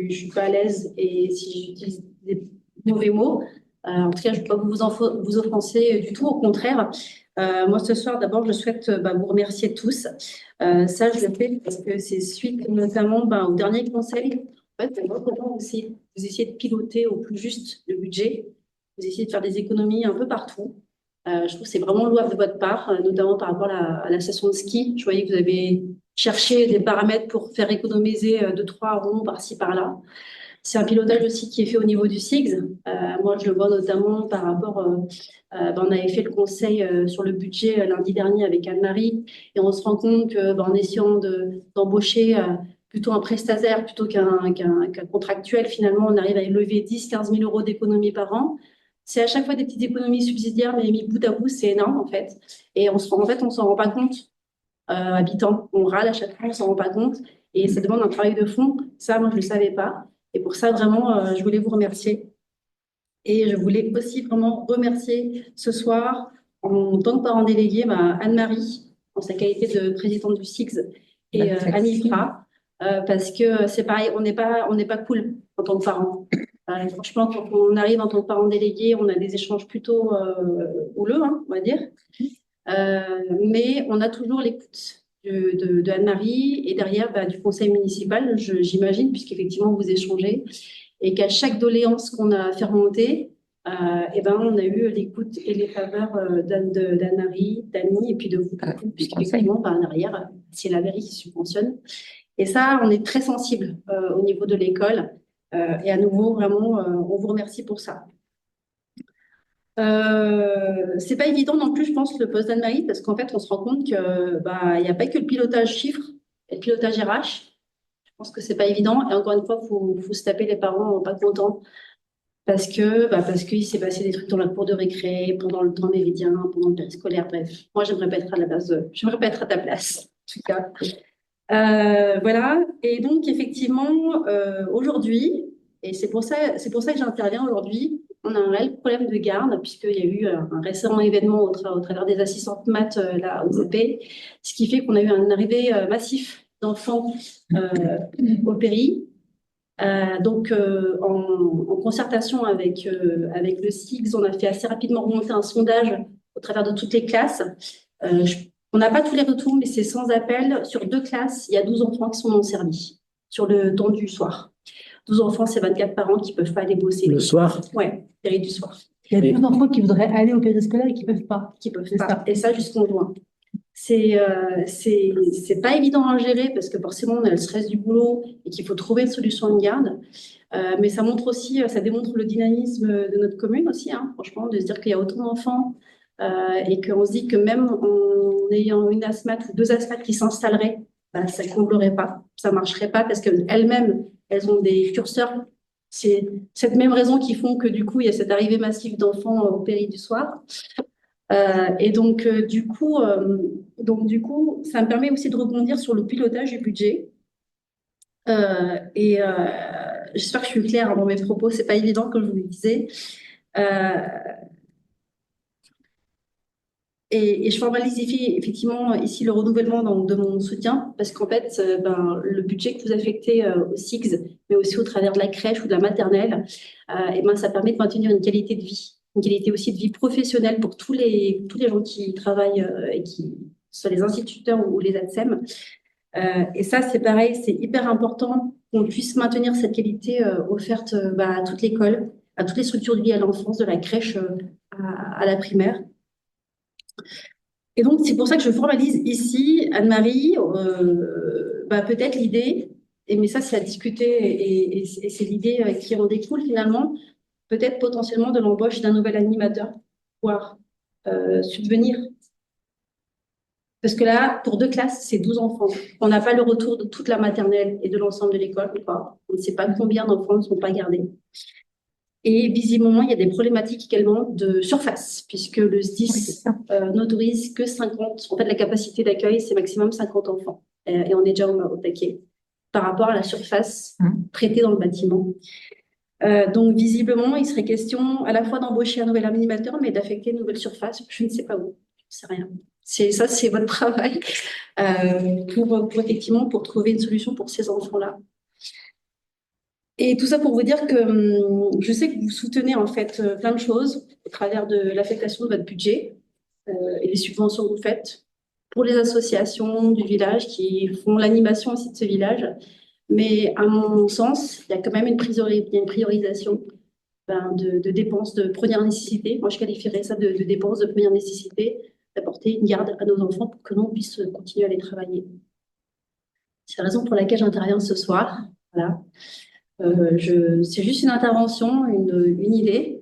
je suis pas à l'aise et si j'utilise des mauvais mots. En tout cas, je ne veux pas vous offenser du tout, au contraire. Moi, ce soir, d'abord, je souhaite vous remercier tous. Ça, je le fais parce que c'est suite notamment au dernier conseil. En fait, comment vous essayez de piloter au plus juste le budget. Vous essayez de faire des économies un peu partout. Je trouve que c'est vraiment louable de votre part, notamment par rapport à la station de ski. Je voyais que vous avez cherché des paramètres pour faire économiser 2-3 ronds par-ci, par-là. C'est un pilotage aussi qui est fait au niveau du SIGS. Moi, je le vois notamment par rapport, on avait fait le conseil sur le budget lundi dernier avec Anne-Marie, et on se rend compte qu'en essayant d'embaucher plutôt un prestataire plutôt qu'un contractuel, finalement, on arrive à lever 10-15 000 euros d'économies par an. C'est à chaque fois des petites économies subsidiaires, mais mis bout à bout, c'est énorme en fait. Et on s'en rend pas compte, habitant. On râle à chaque fois, on s'en rend pas compte. Et ça demande un travail de fond. Ça, moi, je ne le savais pas. Et pour ça, vraiment, je voulais vous remercier. Et je voulais aussi vraiment remercier ce soir, en tant que parent délégué, Anne-Marie, en sa qualité de présidente du SIGS, et Anifra, parce que c'est pareil, on n'est pas cool en tant que parent. Franchement, quand on arrive en tant que parent délégué, on a des échanges plutôt houleux, on va dire. Mais on a toujours l'écoute de Anne-Marie et derrière du conseil municipal, j'imagine, puisqu'effectivement vous échangez, et qu'à chaque doléance qu'on a fait remonter, on a eu l'écoute et les faveurs d'Anne-Marie, d'Annie et puis de vous, puisqu'effectivement, en arrière, c'est la mairie qui subventionne. Et ça, on est très sensible au niveau de l'école. Et à nouveau, vraiment, on vous remercie pour ça. C'est pas évident non plus, je pense, le poste d'Anne-Marie, parce qu'en fait, on se rend compte qu'il n'y a pas que le pilotage chiffre et le pilotage RH. Je pense que c'est pas évident. Et encore une fois, faut se taper les parents pas contents parce qu'il s'est passé des trucs dans la cour de récré, pendant le temps méridien, pendant le périscolaire. Bref, moi, j'aimerais pas être à ta place, en tout cas. Voilà. Et donc, effectivement, aujourd'hui, et c'est pour ça que j'interviens aujourd'hui, on a un réel problème de garde, puisqu'il y a eu un récent événement au travers des assistantes maths là, au CP, ce qui fait qu'on a eu un arrivée massif d'enfants au péri. Donc, en concertation avec le SIGS, on a fait assez rapidement remonter un sondage au travers de toutes les classes. On n'a pas tous les retours, mais c'est sans appel. Sur 2 classes, il y a 12 enfants qui sont non servis sur le temps du soir. 12 enfants, c'est 24 parents qui ne peuvent pas aller bosser. Le soir? Ouais, péri du soir. Il y a plein d'enfants qui voudraient aller au périscolaire et qui ne peuvent pas. Qui peuvent pas. Et ça jusqu'en juin. C'est pas évident à gérer parce que forcément, on a le stress du boulot et qu'il faut trouver une solution de garde. Mais ça montre aussi, ça démontre le dynamisme de notre commune aussi, hein, franchement, de se dire qu'il y a autant d'enfants et qu'on se dit que même en ayant une asthmate ou 2 asthmates qui s'installeraient, bah, ça ne comblerait pas, ça ne marcherait pas parce qu'elles-mêmes, elles ont des curseurs. C'est cette même raison qui font que du coup, il y a cette arrivée massive d'enfants au péri du soir. Et donc, du coup, ça me permet aussi de rebondir sur le pilotage du budget. J'espère que je suis claire dans mes propos, c'est pas évident, comme je vous le disais. Et je formalise effectivement ici le renouvellement de mon soutien, parce qu'en fait, le budget que vous affectez au SIGS, mais aussi au travers de la crèche ou de la maternelle, ça permet de maintenir une qualité de vie, une qualité aussi de vie professionnelle pour tous les gens qui travaillent et qui soit les instituteurs ou les ATSEM. Et ça, c'est pareil, c'est hyper important qu'on puisse maintenir cette qualité offerte à toute l'école, à toutes les structures de vie à l'enfance, de la crèche à la primaire. Et donc, c'est pour ça que je formalise ici, Anne-Marie, peut-être l'idée, mais ça, c'est à discuter et c'est l'idée qui en découle finalement, peut-être potentiellement de l'embauche d'un nouvel animateur, voire subvenir. Parce que là, pour 2 classes, c'est 12 enfants. On n'a pas le retour de toute la maternelle et de l'ensemble de l'école. On ne sait pas combien d'enfants ne sont pas gardés. Et visiblement, il y a des problématiques également de surface, puisque le SDIS n'autorise que 50. En fait, la capacité d'accueil, c'est maximum 50 enfants. Et on est déjà au taquet par rapport à la surface traitée dans le bâtiment. Donc, visiblement, il serait question à la fois d'embaucher un nouvel animateur, mais d'affecter une nouvelle surface. Je ne sais pas où. Je ne sais rien. Ça, c'est votre travail pour trouver une solution pour ces enfants-là. Et tout ça pour vous dire que je sais que vous soutenez en fait plein de choses au travers de l'affectation de votre budget et des subventions que vous faites pour les associations du village qui font l'animation aussi de ce village. Mais à mon sens, il y a quand même une priorisation de dépenses de première nécessité. Moi, je qualifierais ça de dépenses de première nécessité, d'apporter une garde à nos enfants pour que nous puisse continuer à les travailler. C'est la raison pour laquelle j'interviens ce soir. Voilà. C'est juste une intervention, une idée,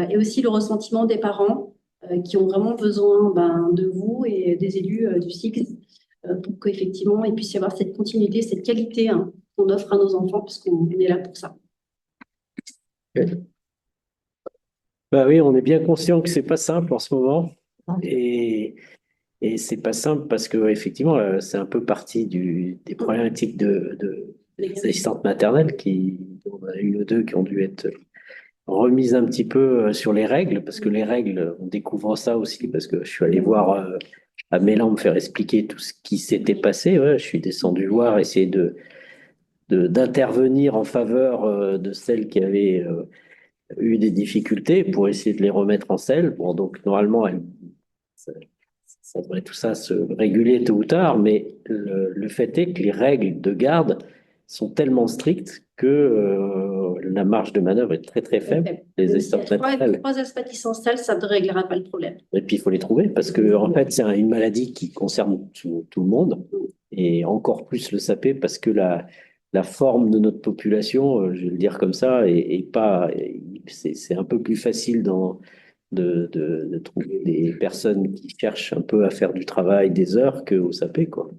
et aussi le ressentiment des parents qui ont vraiment besoin de vous et des élus du SIGS pour qu'effectivement il puisse y avoir cette continuité, cette qualité qu'on offre à nos enfants, parce qu'on est là pour ça. Bah oui, on est bien conscient que c'est pas simple en ce moment, et c'est pas simple parce que effectivement c'est un peu partie des problématiques des assistantes maternelles on a une ou deux qui ont dû être remises un petit peu sur les règles, parce que les règles, on découvre ça aussi, parce que je suis allé voir à Mélan me faire expliquer tout ce qui s'était passé. Ouais, je suis descendu voir, essayer d'intervenir en faveur de celles qui avaient eu des difficultés pour essayer de les remettre en selle. Bon, donc normalement, ça devrait tout ça se réguler tôt ou tard, mais le fait est que les règles de garde sont tellement strictes que la marge de manœuvre est très très faible. Les assistantes maternelles. 3 aspects qui s'installent, ça ne réglera pas le problème. Et puis il faut les trouver parce que en fait c'est une maladie qui concerne tout le monde et encore plus le sapé parce que la forme de notre population, je vais le dire comme ça, c'est un peu plus facile de trouver des personnes qui cherchent un peu à faire du travail des heures qu'au sapé, quoi.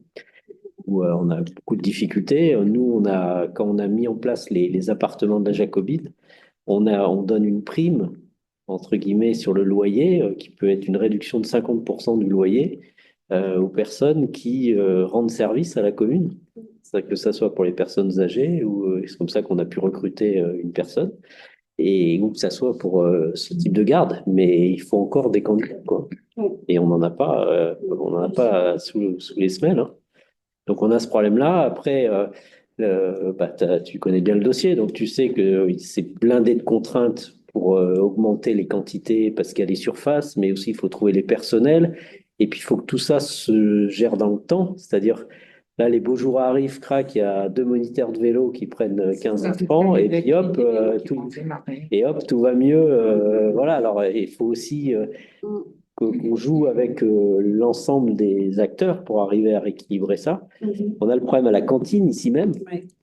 Où on a beaucoup de difficultés. Nous, quand on a mis en place les appartements de la Jacobine, on donne une prime, entre guillemets, sur le loyer, qui peut être une réduction de 50% du loyer, aux personnes qui rendent service à la commune. Que ça soit pour les personnes âgées, ou c'est comme ça qu'on a pu recruter une personne, et ou que ça soit pour ce type de garde. Mais il faut encore des candidats, quoi. Et on n'en a pas, sous les semelles, hein. Donc on a ce problème-là. Après, tu connais bien le dossier, donc tu sais que c'est blindé de contraintes pour augmenter les quantités parce qu'il y a des surfaces, mais aussi il faut trouver les personnels. Et puis il faut que tout ça se gère dans le temps, c'est-à-dire là les beaux jours arrivent, crac, il y a 2 moniteurs de vélo qui prennent 15 enfants et puis hop, tout va mieux. Voilà, alors il faut aussi qu'on joue avec l'ensemble des acteurs pour arriver à rééquilibrer ça. On a le problème à la cantine ici même,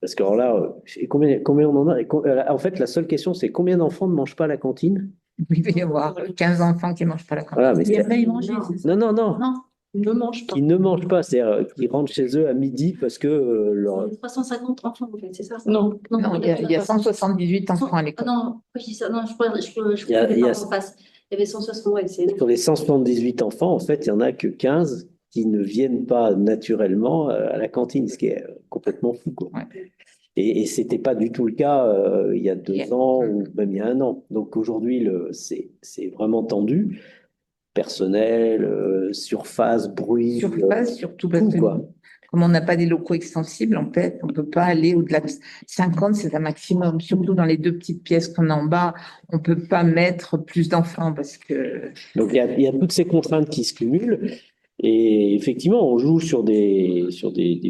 parce que alors là, combien on en a? En fait, la seule question, c'est combien d'enfants ne mangent pas à la cantine? Il peut y avoir 15 enfants qui ne mangent pas la cantine. Voilà, mais Il n'y a pas y manger. non. Non, ils ne mangent pas. Qui ne mangent pas, c'est-à-dire qui rentrent chez eux à midi parce que leur... 350 enfants, en fait, c'est ça? Non, il y a 178 enfants à l'école. Non, je dis ça, non, je crois Il y a- que les parents passent. Il y avait 160, ouais, c'est... Sur les 178 enfants, en fait, il n'y en a que 15 qui ne viennent pas naturellement à la cantine, ce qui est complètement fou, quoi. Ouais. Et ce n'était pas du tout le cas il y a 2 ans ou même il y a 1 an. Donc aujourd'hui, c'est vraiment tendu. Personnel, surface, bruit, Surface, surtout parce tout, que quoi. comme on n'a pas des locaux extensibles, en fait, on ne peut pas aller au-delà de 50, c'est un maximum. Surtout dans les 2 petites pièces qu'on a en bas, on ne peut pas mettre plus d'enfants parce que... Donc il y a toutes ces contraintes qui se cumulent. Et effectivement, on joue sur des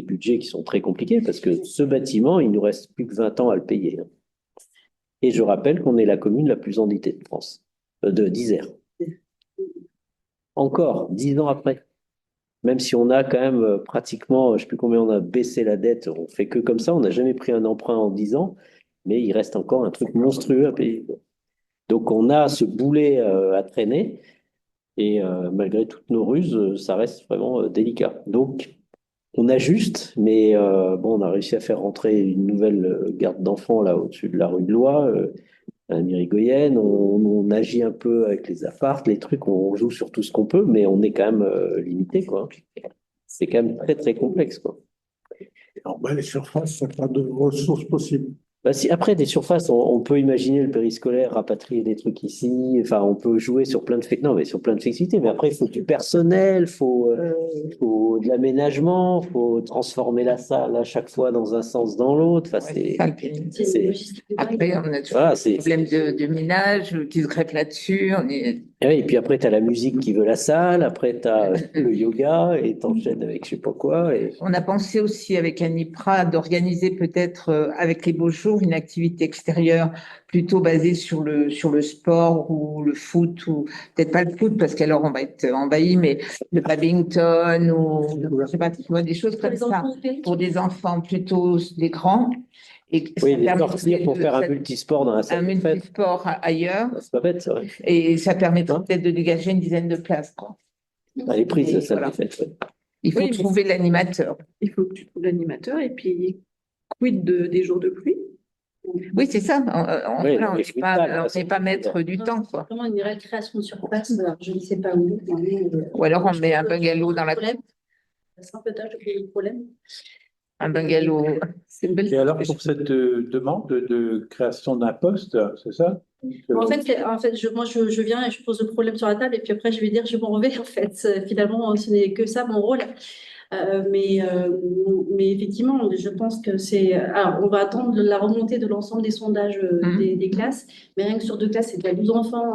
budgets qui sont très compliqués parce que ce bâtiment, il nous reste plus que 20 ans à le payer, hein. Et je rappelle qu'on est la commune la plus endettée de France, d'Isère. Encore, 10 ans après. Même si on a quand même pratiquement, je ne sais plus combien on a baissé la dette, on fait que comme ça, on n'a jamais pris un emprunt en 10 ans, mais il reste encore un truc monstrueux à payer. Donc on a ce boulet à traîner, et malgré toutes nos ruses, ça reste vraiment délicat. Donc on ajuste, mais on a réussi à faire rentrer une nouvelle garde d'enfants là au-dessus de la rue de Loie, à Mirigoyenne, on agit un peu avec les apparts, les trucs, on joue sur tout ce qu'on peut, mais on est quand même limité, quoi. C'est quand même très, très complexe, quoi. Alors, les surfaces, ça n'a pas de ressources possibles. Si, après, des surfaces, on peut imaginer le périscolaire rapatrier des trucs ici. Enfin, on peut jouer sur plein de non, mais sur plein de flexibilités. Mais après, il faut du personnel, faut de l'aménagement, faut transformer la salle à chaque fois dans un sens dans l'autre. Enfin, Après, on a toujours des problèmes de ménage qui se greffent là-dessus. Et puis après, tu as la musique qui veut la salle. Après, tu as le yoga et t'enchaînes avec je sais pas quoi. On a pensé aussi avec Anipra d'organiser peut-être avec les beaux jours une activité extérieure plutôt basée sur le sport ou le foot, ou peut-être pas le foot parce qu'alors on va être envahi, mais le badminton ou je sais pas, tu vois, des choses comme ça pour des enfants plutôt des grands. Et oui, les sortir pour faire un multisport dans la salle. Un multisport ailleurs. C'est pas bête, c'est vrai. Et ça permettra peut-être de dégager une dizaine de places, quoi. Les prises, ça voilà. Fait, ouais. Il faut trouver l'animateur. Il faut que tu trouves l'animateur et puis quid des jours de pluie. Oui, c'est ça. On n'est pas maître du temps, quoi. Vraiment une récréation sur place, je ne sais pas où. Ou alors on met un bungalow dans la cour. C'est un peu tâche de problème. Un bungalow. Et alors, pour cette demande de création d'un poste, c'est ça? En fait, moi, je viens et je pose le problème sur la table et puis après, je vais dire, je m'en vais. En fait, finalement, ce n'est que ça mon rôle. Mais effectivement, je pense que c'est... Alors, on va attendre la remontée de l'ensemble des sondages des classes. Mais rien que sur 2 classes, c'est déjà 12 enfants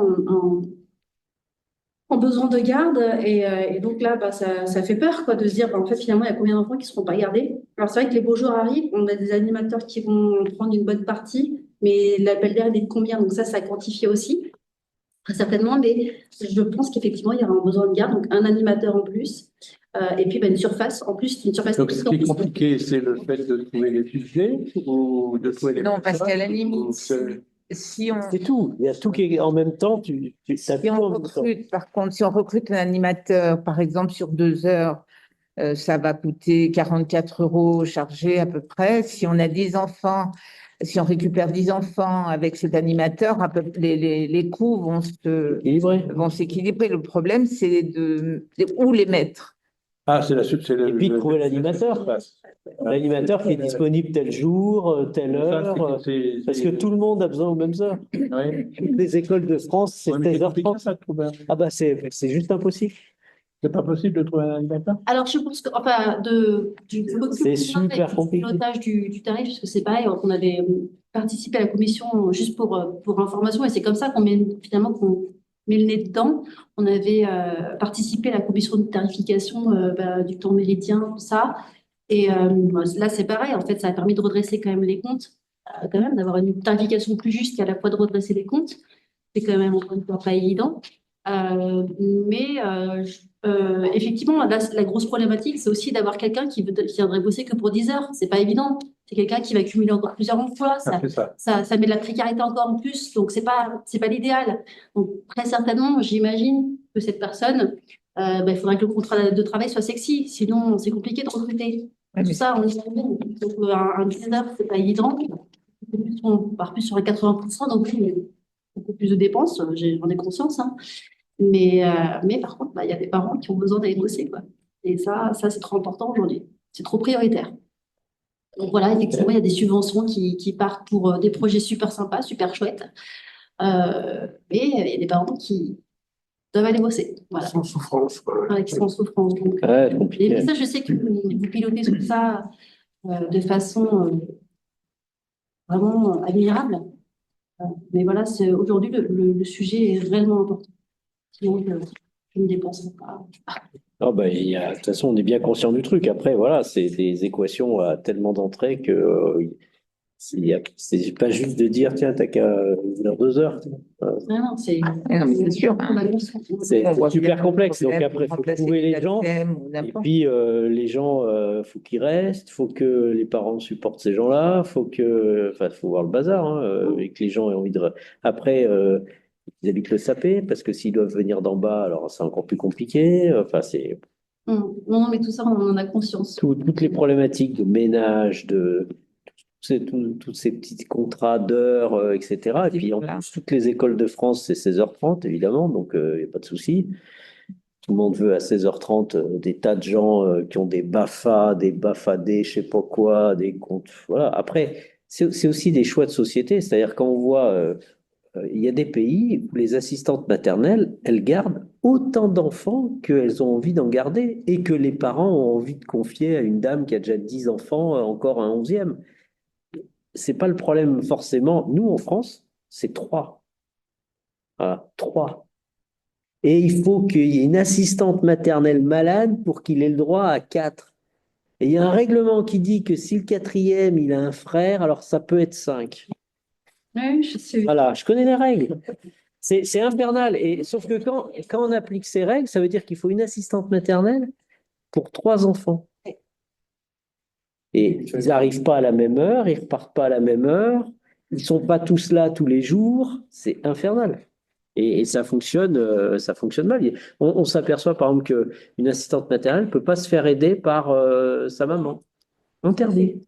en besoin de garde. Et donc là, ça fait peur, quoi, de se dire, en fait, finalement, il y a combien d'enfants qui ne seront pas gardés. Alors, c'est vrai que les beaux jours arrivent. On a des animateurs qui vont prendre une bonne partie. Mais l'appel d'air est de combien? Donc ça quantifie aussi, très certainement. Mais je pense qu'effectivement, il y aura un besoin de garde. Donc, un animateur en plus. Et puis, une surface. En plus, une surface... Donc, ce qui est compliqué, c'est le fait de trouver les budgets ou de trouver les... Non, parce qu'à la limite... Si on... C'est tout. Il y a tout qui est en même temps. Si on recrute, par contre, si on recrute un animateur, par exemple, sur 2 heures, ça va coûter 44 € chargés à peu près. Si on a 10 enfants, si on récupère 10 enfants avec cet animateur, les coûts vont s'équilibrer. Le problème, c'est où les mettre. Ah, c'est Et puis de trouver l'animateur. L'animateur qui est disponible tel jour, telle heure, parce que tout le monde a besoin aux mêmes heures. Oui. Toutes les écoles de France, c'est 16h30. Ah bah c'est juste impossible. C'est pas possible de trouver un animateur? Alors, je pense que, du C'est super compliqué. pilotage du tarif, parce que c'est pareil, on avait participé à la commission juste pour information, et c'est comme ça finalement qu'on met le nez dedans. On avait participé à la commission de tarification du temps méridien, tout ça. Et là, c'est pareil, en fait, ça a permis de redresser quand même les comptes, quand même, d'avoir une tarification plus juste et à la fois de redresser les comptes. C'est quand même encore une fois pas évident. Effectivement, là, la grosse problématique, c'est aussi d'avoir quelqu'un qui viendrait bosser que pour 10 heures. C'est pas évident. C'est quelqu'un qui va cumuler encore plusieurs emplois. Ça met de la précarité encore en plus. Donc, c'est pas l'idéal. Donc, très certainement, j'imagine que cette personne, il faudrait que le contrat de travail soit sexy. Sinon, c'est compliqué de recruter. Tout ça, on imagine. Donc, un 10 heures, c'est pas évident. On part plus sur les 80%. Donc, oui, beaucoup plus de dépenses. J'en ai conscience, hein. Mais par contre, il y a des parents qui ont besoin d'aller bosser, quoi. Et ça c'est trop important aujourd'hui. C'est trop prioritaire. Donc voilà, effectivement, il y a des subventions qui partent pour des projets super sympas, super chouettes. Mais il y a des parents qui doivent aller bosser. Voilà. Sans souffrance. Voilà, qui sont en souffrance. Donc, et ça, je sais que vous pilotez tout ça de façon vraiment admirable. Mais voilà, aujourd'hui, le sujet est réellement important. Sinon, je ne dépenserai pas. Ah bah, de toute façon, on est bien conscient du truc. Après, voilà, c'est des équations à tellement d'entrées que c'est pas juste de dire, tiens, t'as qu'à faire 2 heures. Non, c'est sûr. C'est super complexe. Donc après, il faut trouver les gens. Et puis, les gens, faut qu'ils restent. Faut que les parents supportent ces gens-là. Faut voir le bazar, hein, et que les gens aient envie de. Après, ils habitent le sapé, parce que s'ils doivent venir d'en bas, alors c'est encore plus compliqué. Enfin, c'est. Non, mais tout ça, on en a conscience. Toutes les problématiques de ménage, tous ces petits contrats d'heures, etc. Et puis en plus, toutes les écoles de France, c'est 16h30, évidemment, donc il n'y a pas de souci. Tout le monde veut à 16h30 des tas de gens qui ont des BAFA, des BAFAD, je sais pas quoi, des comptes. Voilà. Après, c'est aussi des choix de société. C'est-à-dire quand on voit, il y a des pays où les assistantes maternelles, elles gardent autant d'enfants qu'elles ont envie d'en garder et que les parents ont envie de confier à une dame qui a déjà 10 enfants, encore un 11e. C'est pas le problème forcément. Nous, en France, c'est 3. Voilà, 3. Et il faut qu'il y ait une assistante maternelle malade pour qu'il ait le droit à 4. Et il y a un règlement qui dit que si le 4e, il a un frère, alors ça peut être 5. Oui, je sais. Voilà, je connais les règles. C'est infernal. Et, sauf que quand on applique ces règles, ça veut dire qu'il faut une assistante maternelle pour 3 enfants. Et ils n'arrivent pas à la même heure, ils repartent pas à la même heure, ils sont pas tous là tous les jours, c'est infernal. Et ça fonctionne mal. On s'aperçoit par exemple qu'une assistante maternelle ne peut pas se faire aider par sa maman. Interdit.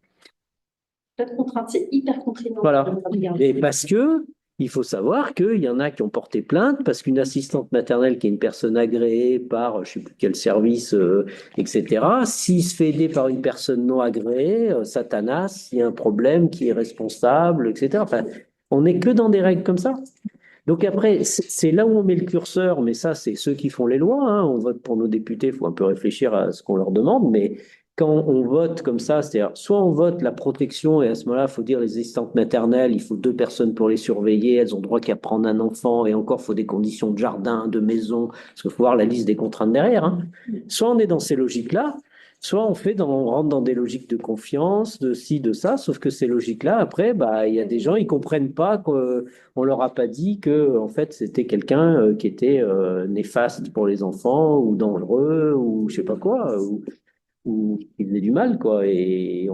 C'est hyper contraignant. Voilà. Et parce que il faut savoir qu'il y en a qui ont porté plainte parce qu'une assistante maternelle qui est une personne agréée par je ne sais plus quel service, etc., s'il se fait aider par une personne non agréée, Satanas, il y a un problème qui est responsable, etc. Enfin, on n'est que dans des règles comme ça. Donc après, c'est là où on met le curseur, mais ça, c'est ceux qui font les lois, hein. On vote pour nos députés, il faut un peu réfléchir à ce qu'on leur demande, mais quand on vote comme ça, c'est-à-dire soit on vote la protection, et à ce moment-là, il faut dire les assistantes maternelles, il faut 2 personnes pour les surveiller, elles ont droit qu'à prendre un enfant, et encore, il faut des conditions de jardin, de maison, parce qu'il faut voir la liste des contraintes derrière, hein. Soit on est dans ces logiques-là, soit on rentre dans des logiques de confiance, de ci, de ça, sauf que ces logiques-là, après, il y a des gens, ils comprennent pas qu'on leur a pas dit que, en fait, c'était quelqu'un qui était néfaste pour les enfants, ou dangereux, ou je sais pas quoi, ou qui faisait du mal, quoi. Et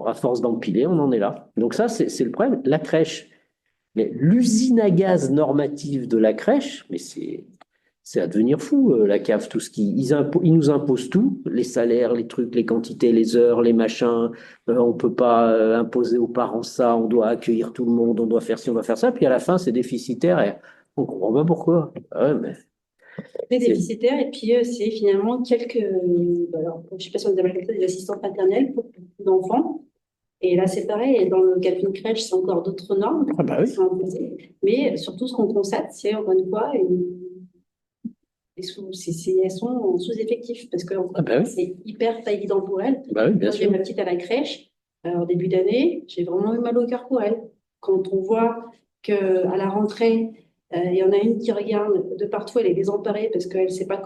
à force d'empiler, on en est là. Donc ça, c'est le problème. La crèche, mais l'usine à gaz normative de la crèche, mais c'est à devenir fou, la CAF, tout ce ils nous imposent tout, les salaires, les trucs, les quantités, les heures, les machins. On peut pas imposer aux parents ça, on doit accueillir tout le monde, on doit faire ci, on doit faire ça. Puis à la fin, c'est déficitaire et on comprend pas pourquoi. Ah ouais, mais très déficitaire. Et puis, c'est finalement alors, je ne sais pas si on les appelle comme ça, des assistantes maternelles pour beaucoup d'enfants. Et là, c'est pareil. Et dans le cas d'une crèche, c'est encore d'autres normes Ah bah oui. qui sont imposées. Mais surtout, ce qu'on constate, c'est encore une fois, elles sont en sous-effectif parce que c'est hyper pas évident pour elles. Bah oui, bien Moi, j'ai sûr. ma petite à la crèche. En début d'année, j'ai vraiment eu mal au cœur pour elle. Quand on voit qu'à la rentrée, il y en a une qui regarde de partout, elle est désemparée parce qu'elle ne sait pas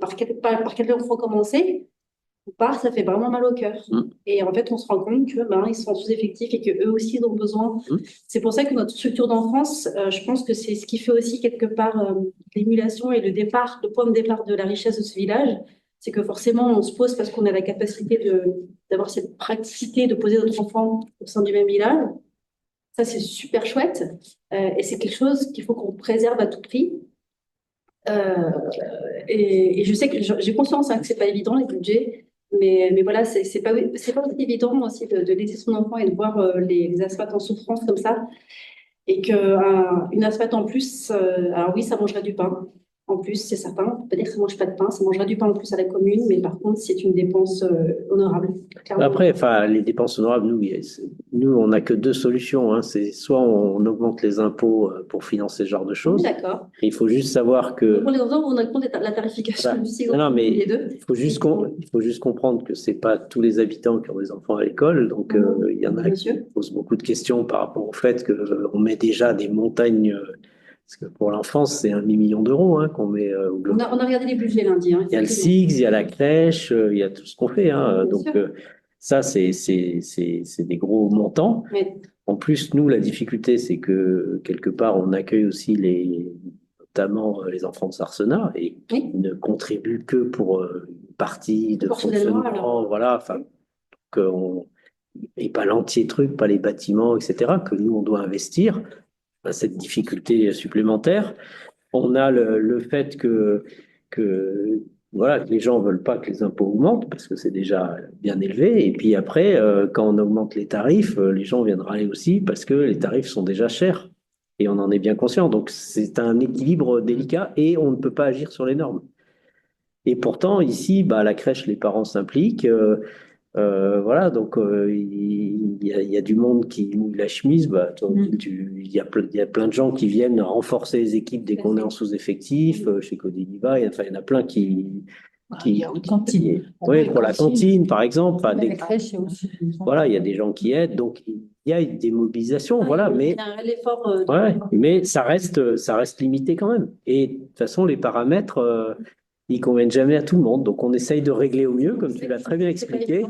par quel enfant commencer. Ça fait vraiment mal au cœur. Et en fait, on se rend compte que ils sont sous-effectifs et qu'eux aussi, ils ont besoin. C'est pour ça que notre structure d'enfance, je pense que c'est ce qui fait aussi quelque part l'émulation et le point de départ de la richesse de ce village. C'est que forcément, on se pose parce qu'on a la capacité d'avoir cette praticité de poser notre enfant au sein du même village. Ça, c'est super chouette. Et c'est quelque chose qu'il faut qu'on préserve à tout prix. Et je sais que j'ai conscience que c'est pas évident, les budgets. Mais voilà, c'est pas aussi évident aussi de laisser son enfant et de voir les asphalte en souffrance comme ça. Et qu'une asphalte en plus, alors oui, ça mangerait du pain. En plus, c'est certain, on ne peut pas dire que ça ne mange pas de pain, ça mangerait du pain en plus à la commune, mais par contre, c'est une dépense honorable. Clairement. Après, les dépenses honorables, nous, on n'a que deux solutions. Hein. C'est soit on augmente les impôts pour financer ce genre de choses. D'accord. Il faut juste savoir que. Pour les enfants, on augmente la tarification du cycle. Non, mais les deux. il faut juste comprendre que c'est pas tous les habitants qui ont des enfants à l'école. Donc, il y en a qui posent beaucoup de questions par rapport au fait qu'on met déjà des montagnes. Parce que pour l'enfance, c'est 1 million d'euros qu'on met au on a regardé les budgets lundi. Il y a le SIG, il y a la crèche, il y a tout ce qu'on fait. Donc, ça, c'est des gros montants. Mais... En plus, nous, la difficulté, c'est que quelque part, on accueille aussi notamment les enfants de Sarsenat et qui ne contribuent que pour une partie de fonctionnement. Voilà. Enfin, et pas l'entier truc, pas les bâtiments, etc., que nous, on doit investir. Cette difficulté supplémentaire. On a le fait que voilà, les gens ne veulent pas que les impôts augmentent parce que c'est déjà bien élevé. Et puis après, quand on augmente les tarifs, les gens viennent râler aussi parce que les tarifs sont déjà chers. Et on en est bien conscient. Donc c'est un équilibre délicat et on ne peut pas agir sur les normes. Et pourtant, ici, la crèche, les parents s'impliquent. Voilà, donc il y a du monde qui mouille la chemise. Il y a plein de gens qui viennent renforcer les équipes dès qu'on est en sous-effectif. Chez Codiniva, il y en a plein qui. Il y a autre cantine. Oui, pour la cantine, par exemple. La crèche, il y a aussi. Voilà, il y a des gens qui aident, donc il y a des mobilisations, voilà, mais. Il y a un effort. Mais ça reste limité quand même. Et de toute façon, les paramètres. Ils ne conviennent jamais à tout le monde. Donc, on essaye de régler au mieux, comme tu l'as très bien expliqué.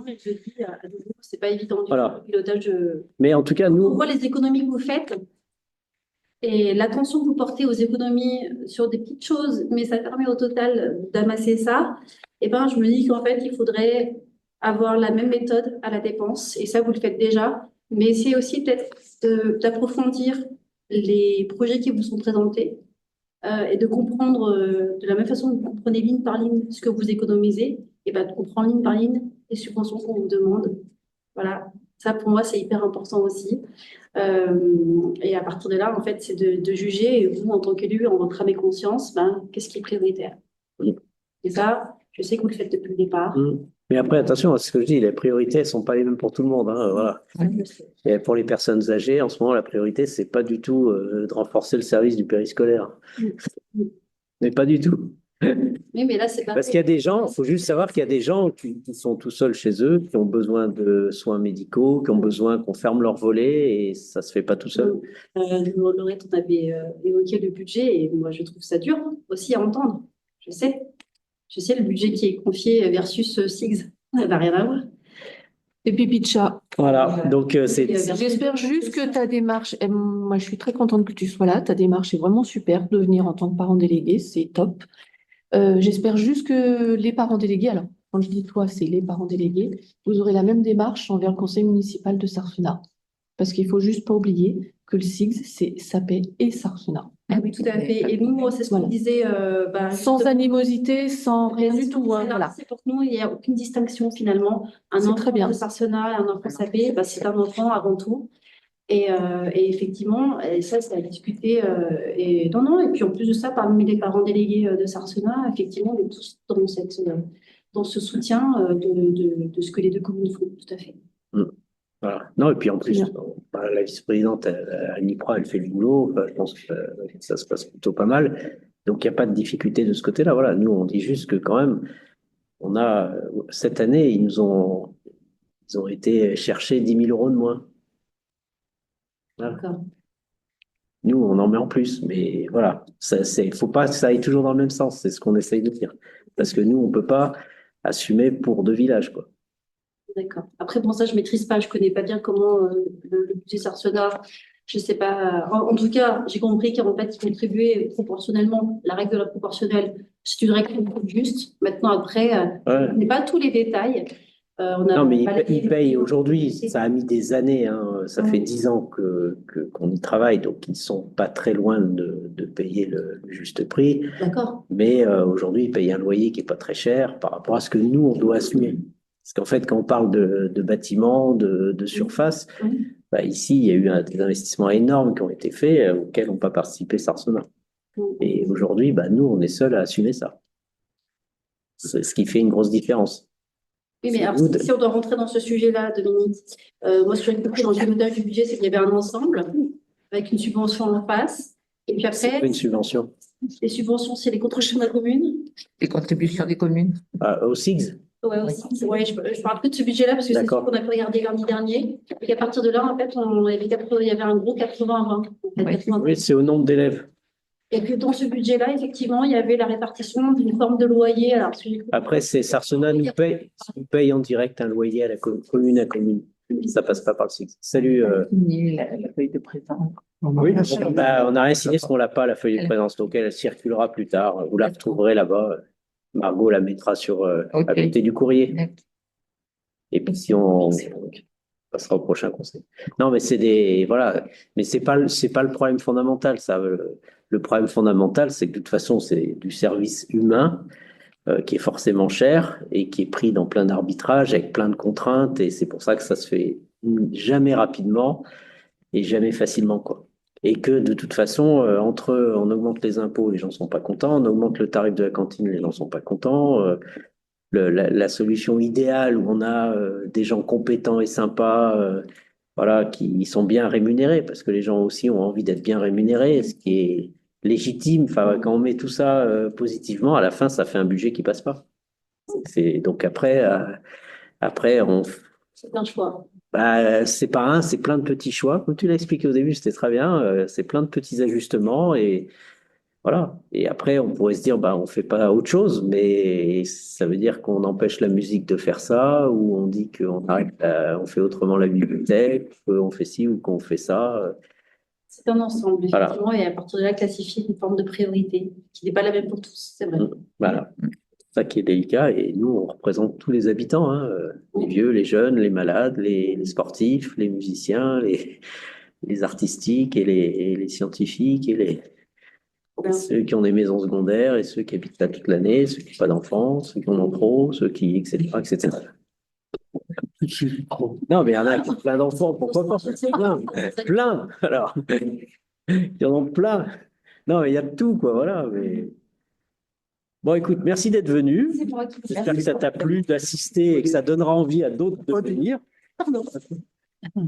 C'est pas évident du tout, pilotage. Mais en tout cas, nous. On voit les économies que vous faites et l'attention que vous portez aux économies sur des petites choses, mais ça permet au total d'amasser ça. Et je me dis qu'en fait, il faudrait avoir la même méthode à la dépense. Et ça, vous le faites déjà. Mais essayez aussi peut-être d'approfondir les projets qui vous sont présentés. Et de comprendre de la même façon que vous prenez ligne par ligne ce que vous économisez, et de comprendre ligne par ligne les subventions qu'on vous demande. Voilà, ça pour moi c'est hyper important aussi. Et à partir de là, en fait, c'est de juger, et vous en tant qu'élu, en votre âme et conscience, qu'est-ce qui est prioritaire. Et ça, je sais que vous le faites depuis le départ. Mais après, attention à ce que je dis, les priorités ne sont pas les mêmes pour tout le monde. Voilà. Et pour les personnes âgées, en ce moment, la priorité, ce n'est pas du tout de renforcer le service du périscolaire. Mais pas du tout. Oui, mais là, c'est pas parce qu'il y a des gens, il faut juste savoir qu'il y a des gens qui sont tout seuls chez eux, qui ont besoin de soins médicaux, qui ont besoin qu'on ferme leur volet, et ça ne se fait pas tout seul. Laurette, on avait évoqué le budget, et moi, je trouve ça dur aussi à entendre. Je sais, le budget qui est confié versus SIGS, ça n'a rien à voir. Et pipi de chat. Voilà, donc J'espère juste que ta démarche, moi je suis très contente que tu sois là, ta démarche est vraiment super de venir en tant que parent délégué, c'est top. J'espère juste que les parents délégués, alors quand je dis toi, c'est les parents délégués, vous aurez la même démarche envers le conseil municipal de Sarsenat. Parce qu'il ne faut juste pas oublier que le SIGS, c'est Sapé et Sarsenat. Ah oui, tout à fait. Et nous, c'est ce qu'on disait. Sans animosité, sans rien du tout. Voilà. C'est pour nous, il n'y a aucune distinction finalement. Un enfant de Sarsenat et un enfant Sapé, c'est un enfant avant tout. Et effectivement, et ça, c'est à discuter. Et non, non. Et puis en plus de ça, parmi les parents délégués de Sarcena, effectivement, on est tous dans ce soutien de ce que les deux communes font, tout à fait. Voilà. Non, et puis en plus, la vice-présidente, Anipra, elle fait le boulot. Enfin, je pense que ça se passe plutôt pas mal. Donc, il n'y a pas de difficulté de ce côté-là. Voilà. Nous, on dit juste que quand même, on a, cette année, ils ont été chercher 10 000 euros de moins. Voilà. D'accord. Nous, on en met en plus, mais voilà, faut pas que ça aille toujours dans le même sens, c'est ce qu'on essaye de dire. Parce que nous, on peut pas assumer pour deux villages, quoi. D'accord. Après, bon, ça, je maîtrise pas. Je connais pas bien comment le budget Sarcena. Je sais pas. En tout cas, j'ai compris qu'en fait, ils contribuaient proportionnellement. La règle de la proportionnelle, c'est une règle juste. Maintenant, après, on n'est pas tous les détails. Non, mais ils payent aujourd'hui. Ça a mis des années. Hein. Ça fait 10 ans qu'on y travaille, donc ils sont pas très loin de payer le juste prix. D'accord. Mais aujourd'hui, ils payent un loyer qui est pas très cher par rapport à ce que nous, on doit assumer. Parce qu'en fait, quand on parle de bâtiments, de surface, bah, ici, il y a eu des investissements énormes qui ont été faits auxquels n'ont pas participé Sarcena. Et aujourd'hui, bah, nous, on est seuls à assumer ça. C'est ce qui fait une grosse différence. Oui, mais alors, si on doit rentrer dans ce sujet-là, Dominique, moi, ce que j'ai compris dans le pilotage du budget, c'est qu'il y avait un ensemble avec une subvention en face. Et puis après. C'est pas une subvention. Les subventions, c'est les contributions de la commune. Les contributions des communes. Au SIGS. Ouais, aussi. Ouais, je parle plus de ce budget-là parce que c'est ce qu'on a regardé lundi dernier. Et qu'à partir de là, en fait, il y avait un gros 80-20. Oui, c'est au nombre d'élèves. Et que dans ce budget-là, effectivement, il y avait la répartition d'une forme de loyer. Alors, après, c'est Sarcena nous paye en direct un loyer à la commune à commune. Ça passe pas par le SIGS. Salut. La feuille de présence. Oui, bah, on n'a rien signé parce qu'on l'a pas, la feuille de présence. Donc, elle circulera plus tard. Vous la retrouverez là-bas. Margot la mettra à côté du courrier. Et puis si on passera au prochain conseil. Non, mais voilà. Mais c'est pas le problème fondamental. Ça, le problème fondamental, c'est que de toute façon, c'est du service humain qui est forcément cher et qui est pris dans plein d'arbitrages avec plein de contraintes. Et c'est pour ça que ça se fait jamais rapidement et jamais facilement, quoi. Et que de toute façon, on augmente les impôts, les gens sont pas contents, on augmente le tarif de la cantine, les gens sont pas contents. La solution idéale où on a des gens compétents et sympas, voilà, qui sont bien rémunérés, parce que les gens aussi ont envie d'être bien rémunérés, ce qui est légitime. Enfin, quand on met tout ça positivement, à la fin, ça fait un budget qui passe pas. Donc après, c'est un choix. Bah, c'est pas un, c'est plein de petits choix. Comme tu l'as expliqué au début, c'était très bien. C'est plein de petits ajustements et voilà. Et après, on pourrait se dire, bah, on fait pas autre chose, mais ça veut dire qu'on empêche la musique de faire ça, ou on dit qu'on arrête, on fait autrement la bibliothèque, qu'on fait ci ou qu'on fait ça. C'est un ensemble, effectivement, voilà. Et à partir de là, classifier une forme de priorité qui n'est pas la même pour tous, c'est vrai. Voilà. Ça qui est délicat, et nous, on représente tous les habitants, hein, les vieux, les jeunes, les malades, les sportifs, les musiciens, les artistiques et les scientifiques et ceux qui ont des maisons secondaires et ceux qui habitent là toute l'année, ceux qui n'ont pas d'enfants, ceux qui en ont trop, ceux qui, etc., etc. Non, mais il y en a qui ont plein d'enfants, pourquoi pas? Plein, alors. Il y en a plein. Non, mais il y a de tout, quoi, voilà, mais... Bon, écoute, merci d'être venu. J'espère que ça t'a plu d'assister et que ça donnera envie à d'autres de venir. Pardon.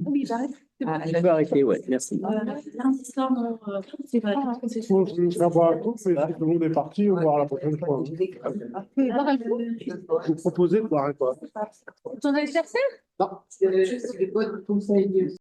Oui, j'arrête. Tu peux arrêter, ouais, merci. Lundi soir, c'est vrai. Je vais boire un coup, mais si tout le monde est parti, on va voir la prochaine fois. Vous proposez de boire un quoi? Tu en as cherché? Non.